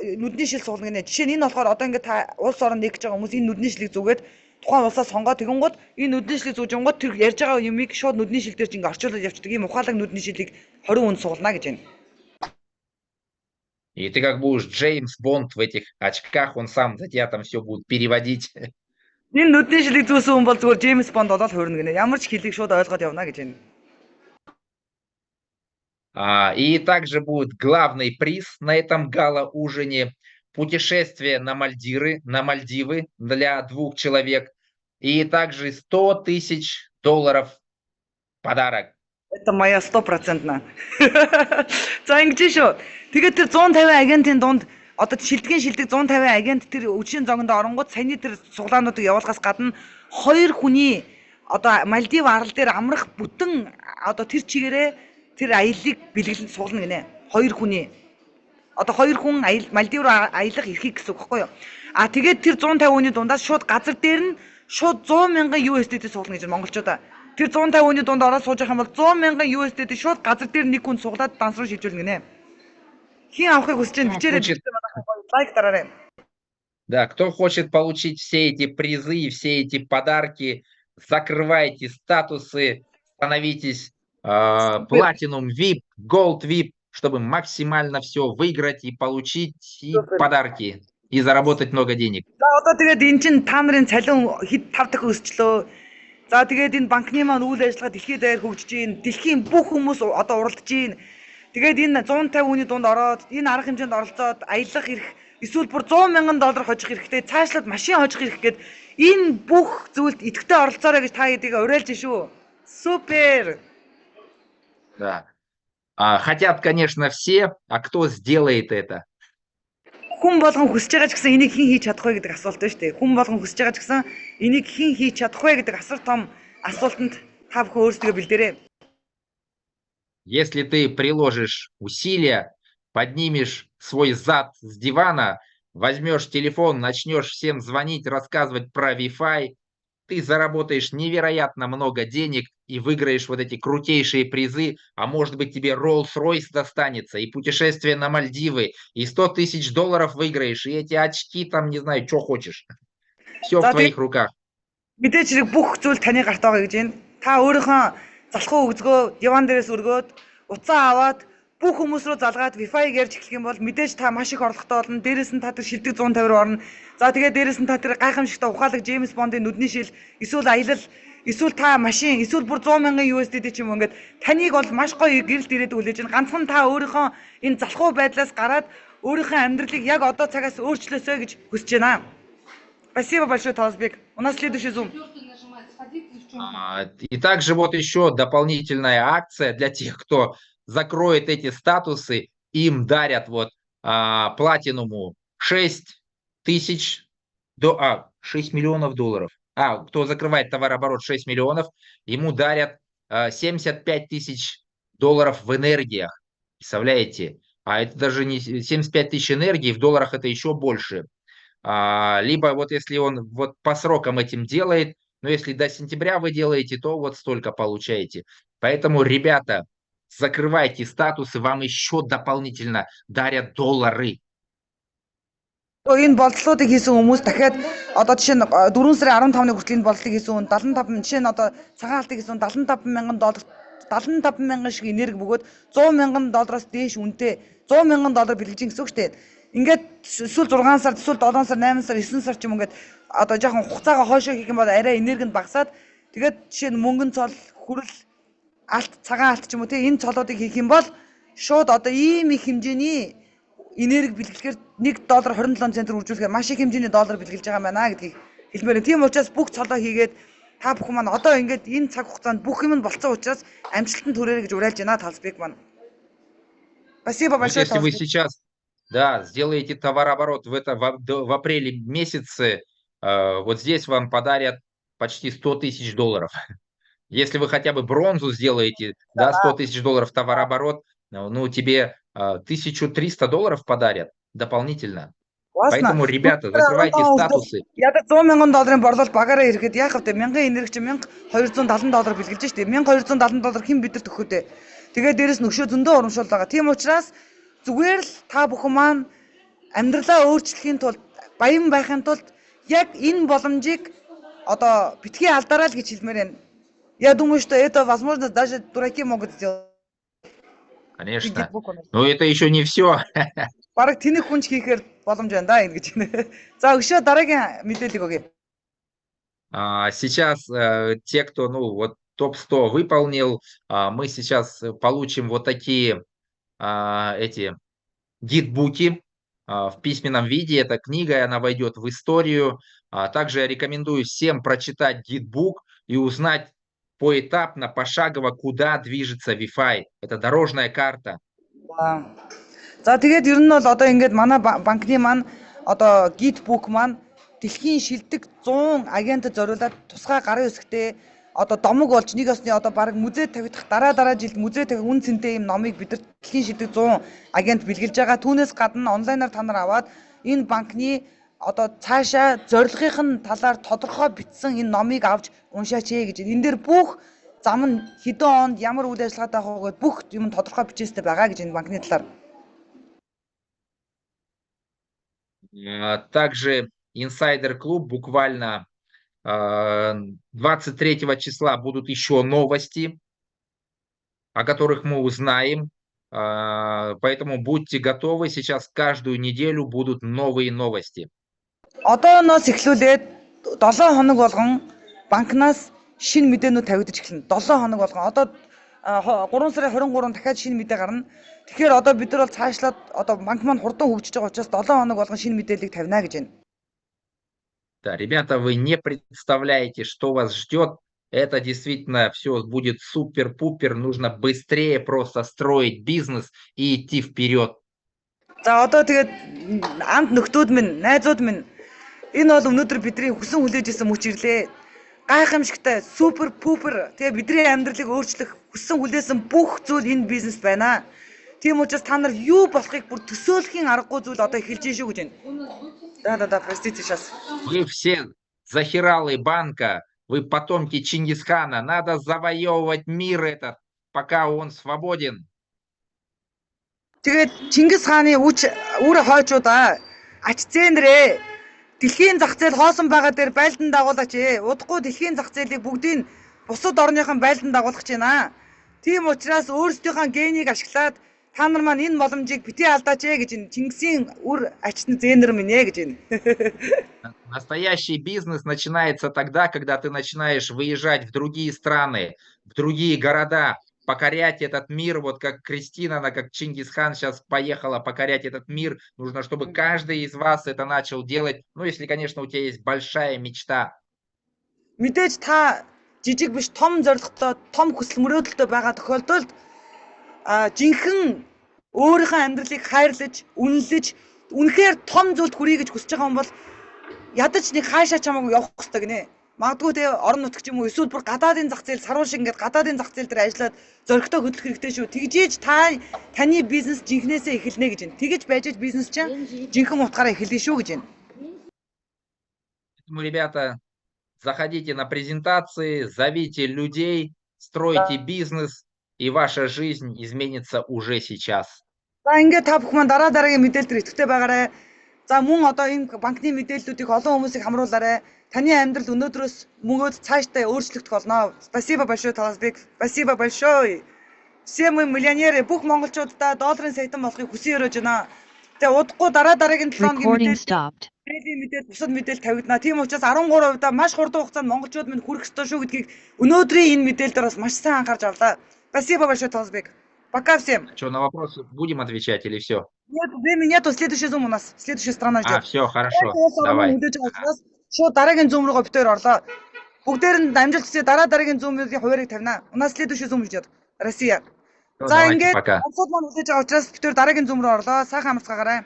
нүдний шил суулгах нэ. Жишээ нь энэ болохоор одоо ингээд та улс орон нэгж байгаа хүмүүс энэ нүдний шилийг зүгээд тухайн улсаа сонгоод тэгэнгүүт энэ нүдний шилийг зүүж өнгөт тэр ярьж байгаа юмыг шууд нүдний шил дээр чинь ингээд орчуулад явчихдаг. Ийм ухаалаг нүдний шилийг 20 хүнд суглана гэж байна. И ты как будешь Джеймс Бонд в этих очках, он сам за тебя там все будет переводить. Энэ нүдний шилийг зүүсэн хүн бол зүгээр Джеймс Бонд болоод хуурна гинэ. Ямар ч хэлийг шууд ойлгоод явна гэж байна. И также будет главный приз на этом гала-ужине – путешествие на Мальдивы для 2 человек. И также $100 000 подарок. Это моя 100%-на. За ингэж шүү. Тэгээд тэр 150 агентийн дунд одоо шилдэгэн шилдэг 150 агент тэр үдшийн зоогонд оронгууд саяны тэр суглаануудыг явуулахаас гадна 2 хүний одоо Мальдив арал дээр амрах бүтэн одоо тэр чигээрээ тэр аяллыг бэлгэлэн суулна гинэ. 2 хүний. Одоо 2 хүн Мальдив руу аялах эрхийг гэсэн үг байхгүй юу? Тэгээд тэр 150 хүний дундаас шууд газар дээр нь шууд 100 мянган USD суулна гэж монголчуудаа. Тэр 150 хүний дунд ороод сууж байгаа юм бол 100 мянган USD шууд газар дээр нэг хүн суглаад данс руу шилжүүлнэ гинэ. Хин авахыг хүсэж байна. Бичээрэй. Лайк дараарай. Да, кто хочет получить все эти призы и все эти подарки, закрывайте статусы, становитесь Platinum VIP, Gold VIP, чтобы максимально все выиграть и получить и подарки, и заработать много денег. За одоо тэгээд эн чин та нарын цалин хэд 5 дахин өсчлөө. За тэгээд энэ банкны маань үйл ажиллагаа дэлхийд даяар хөгжиж байна. Дэлхийн бүх хүмүүс одоо уралдаж байна. Тэгээд энэ 150 хүний дунд ороод энэ арга хэмжээнд оролцоод аялах эрх эсвэл бүр 100 мянган доллар хожих хэрэгтэй, цаашлаад машин хожих эрх гээд энэ бүх зүйлд идэвхтэй оролцоорой гэж та хэдийгээ уриалж шүү. Супер. Да. Хотят, конечно, все, а кто сделает это? Хүн болгон хүсэж байгаа ч гэсэн энийг хэн хийж чадах вэ гэдэг асуулт байна шүү дээ. Хүн болгон хүсэж байгаа ч гэсэн энийг хэн хийж чадах вэ гэдэг асар том асуултанд та бүхэн өөрсдөө бэлдээрэй. Если ты приложишь усилия, поднимешь свой зад с дивана, возьмешь телефон, начнешь всем звонить, рассказывать про Wi-Fi, ты заработаешь невероятно много денег и выиграешь вот эти крутейшие призы, а может быть тебе Rolls-Royce достанется, и путешествие на Мальдивы, и $100 000 выиграешь, и эти очки там, не знаю, что хочешь. Все в твоих руках. Мэдээж хэрэг бүх зүйл таны гарт байгаа гэж байна. Та өөрийнхөө залхуу өгзгөө диван дээрээс өргөөд уцаа аваад бүх хүмүүс рүү залгаад Wi-Fi-г ярьж эхлэх юм бол мэдээж та маш их орлоготой болно. Дээрээс нь та тэр шилдэг 150 руу орно. За тэгээд дээрээс нь та тэр гайхамшигтай ухаалаг Джеймс Бондын нүдний шил, эсвэл аялал, эсвэл та машин, эсвэл бүр 100 мянган USD ч юм уу ингээд таныг бол маш гоё гэрэлт ирээд үлээж байна. Ганцхан та өөрийнхөө энэ залхуу байдлаас гараад өөрийнхөө амьдралыг яг одоо цагаас өөрчлөөсэй гэж хүсэж байна. Спасибо большое, Таласбек. У нас следующий зум. И также вот еще дополнительная акция для тех, кто закроет эти статусы, им дарят вот платинуму 6 миллионов долларов. Кто закрывает товарооборот 6 миллионов, ему дарят 75 000 в энергиях. Представляете? А это даже не 75 000 энергии, в долларах это еще больше. Либо вот если он вот по срокам этим делает, но если до сентября вы делаете, то вот столько получаете. Поэтому, ребята, закрывайте статусы, вам еще дополнительно дарят доллары. Энэ болдлуудыг хийсэн хүмүүс дахиад одоо жишээ нь 4 сарын 15-ны хүртэл энэ болдлыг хийсэн хүн 75 жишээ нь одоо цагаан алтыг хийсэн $75 мянган 75 мянган шиг энерги бөгөөд $100 мянган дээш үнэтэй $100 мянган бэлгэж гэсэн үг шүү дээ. Ингээд эсвэл 6 сар, эсвэл 7 сар, 8 сар, 9 сар ч юм ингээд одоо жоохон хугацаагаа хойшоо хийх юм бол арай энергинд багасаад тэгээд жишээ нь мөнгөн цол, хүрэл, алт, цагаан алт ч юм уу тийм энэ цолуудыг хийх юм бол шууд одоо ийм их хэмжээний энерги бэлгэлэхээр $1 27 центээр үржүүлэхээр маш их хэмжээний доллар бэлгэлж байгаа юм байна гэдгийг хэлмээр байна. Тийм учраас бүх цолоо хийгээд та бүхэн маань одоо ингээд энэ цаг хугацаанд бүх юм нь болцсон учраас амжилтанд хүрээрэй гэж уриалж байна Талсбек маань. Спасибо Вот большое, если вы Талсбек. сейчас, да, сделаете товарооборот в апреле месяце, вот здесь вам подарят почти $100 тысяч. Если вы хотя бы бронзу сделаете, да, $100 тысяч товарооборот, ну, тебе $1300 подарят дополнительно. Поэтому, ребята, закрывайте статусы. Ядаж $100,000 борлол багаараа ирэхэд яах вэ? 1000 энерги чи $1270 бэлгэлж штэ. $1270 хэн бидэнд өгөх вэ? Тэгээд дээрэс нөхшөө зөндөө урамшуул байгаа. Тийм учраас зүгээр л та бүхэн маань амьдралаа өөрчлөхийн тулд баян байхын тулд яг энэ боломжийг одоо битгий алдараа л гэж хэлмээр байна. Я думаю, что это возможно даже дураки могут сделать. Конечно. Но это еще не все. Бараг тэнэг хүнч хийхээр боломж байна да ингэж байна. За өшөө дараагийн мэдээлэл өгье. Сейчас те, кто, ну, вот топ-100 выполнил, мы сейчас получим вот такие эти гидбуки в письменном виде. Эта книга, она войдет в историю. Также я рекомендую всем прочитать гидбук и узнать поэтапно, пошагово, куда движется Wi-Fi. Это дорожная карта. За тэгээд ер нь бол одоо ингээд манай банкны маань одоо гидбук маань дэлхийн шилдэг 100 агентд зориулаад тусгай гарын үсгтэй одоо домог болж нэг осны одоо баг музей тавигдах дараа жилд музей тавих үн цэнтэй юм номыг бид нар дэлхийн шилдэг 100 агент бэлгэлж байгаа. Түүнээс гадна онлайнаар та нар аваад энэ банкны одоо цаашаа зорилгын талаар тодорхой бичсэн энэ номыг авч уншаач гэж. Энэ дээр бүх зам нь хэдэн онд ямар үйл ажиллагаатай хаваагаад бүх юм тодорхой бичээстэй байгаа гэж энэ банкны талаар. Также Insider Club буквально 23 числа будут еще новости, о которых мы узнаем. Поэтому будьте готовы, сейчас каждую неделю будут новые новости. Одооноос эхлүүлээд 7 хоног болгон банкнаас шинэ мэдээнүүд тавигдаж эхэлнэ. 7 хоног болгон одоо 3 сарын 23 дахиад шинэ мэдээ гарна. Тэгэхээр одоо бид нар бол цаашлаад одоо банк маань хурдан хөгжиж байгаа учраас 7 хоног болгон шинэ мэдээллийг тавина гэж байна. Да, ребята, вы не представляете, что вас ждет. Это действительно все будет супер-пупер. Нужно быстрее просто строить бизнес и идти вперед. За одоо тэгээд амт нөхдүүд минь, найзууд минь энэ бол өнөөдөр бидний хүсэн хүлээж исэн мөч ирлээ. Гайхамшигтай супер пупер тэгээ бидний амьдралыг өөрчлөх хүсэн хүлээсэн бүх зүйл энэ бизнес байна. Тийм учраас та нар юу болохыг бүр төсөөлөхийн аргагүй зүйл одоо эхэлж шүү гэж байна. Да, простите сейчас. Вы все захиралы банка, вы потомки Чингисхана. Надо завоевывать мир этот, пока он свободен. Тэгээд Чингис хааны үр хойчуудаа ач зээнрээ дэлхийн зах зээл хоосон байгаа дээр байлдан дагуулаач ээ. Удахгүй дэлхийн зах зээлийг бүгдийг бусад орныхон байлдан дагуулах гэж байна. Тийм учраас өөрсдийнхөө генийг ашиглаад та нар маань энэ боломжийг битгий алдаач ээ гэж Чингисийн үр ачны зээнэр минь ээ гэж байна. Настоящий бизнес начинается тогда, когда ты начинаешь выезжать в другие страны, в другие города, покорять этот мир, вот как Кристина, она как Чингисхан сейчас поехала покорять этот мир. Нужно, чтобы каждый из вас это начал делать. Ну, если, конечно, у тебя есть большая мечта. Мэдээж та жижиг биш том зорилготой, том хүсэл мөрөөдөлтэй байгаа тохиолдолд жинхэнэ өөрийнхөө амьдралыг хайрлаж, үнэлж, үнэхээр том зүйлд хүрье гэж хүсэж байгаа хүн бол ядаж нэг хаашаа чамаагүй явах хэрэгтэй гинэ. Магадгүй те орон нутг юм уу эсвэл бүр гадаадын зах зээл саруул шиг ингээд гадаадын зах зээл дээр ажиллаад зоригтой хөдлөх хэрэгтэй шүү. Тэгжээж таны бизнес жинхнээсээ эхэлнэ гэж байна. Тэгэж байж бизнес чинь жинхэнэ утгаараа эхэлнэ шүү гэж байна. Поэтому, ребята, заходите на презентации, зовите людей, стройте бизнес, и ваша жизнь изменится уже сейчас. За ингээд та бүхэн маань дараагийн мэдээлэл төр идэвхтэй байгаарай. За мөн одоо энэ банкны мэдээллүүдийг олон хүмүүсийг хамруулаарай. Таны амьдрал өнөөдрөөс мөгөөд цаашдаа өөрчлөгдөх болно. Спасибо большое, Талсбек. Спасибо большое. Все мы миллионеры. Бүх монголчуудаа долларын саятан болохыг хүсэн өрөөж байна. Тэгээ удахгүй дараагийн 7 хоногийн мэдээлэл бусад мэдээлэл тавигдана. Тийм учраас 13% маш хурдан хугацаанд монголчууд минь хүрэх ёстой шүү гэдгийг өнөөдрийн энэ мэдээлэлээр бас маш сайн анхаарч авлаа. Спасибо большое, Талсбек. Пока всем. Что, на вопросы будем отвечать или все? Нет, времени нету, следующий зум у нас. Следующая страна ждет. Все, хорошо, Улс орны давай. хүлээж байгаа учраас шууд дараагийн зум руугаа битээр орлоо. Бүгдээр нь амжилт хүсье дараагийн зумын хуваарийг тавина. У нас следующий зум ждет. Россия. Всё, За давайте, ингээд пока. онцгой маань хүлээж байгаа учраас битээр дараагийн зум руу орлоо. Сайхан амарцгаагаарай.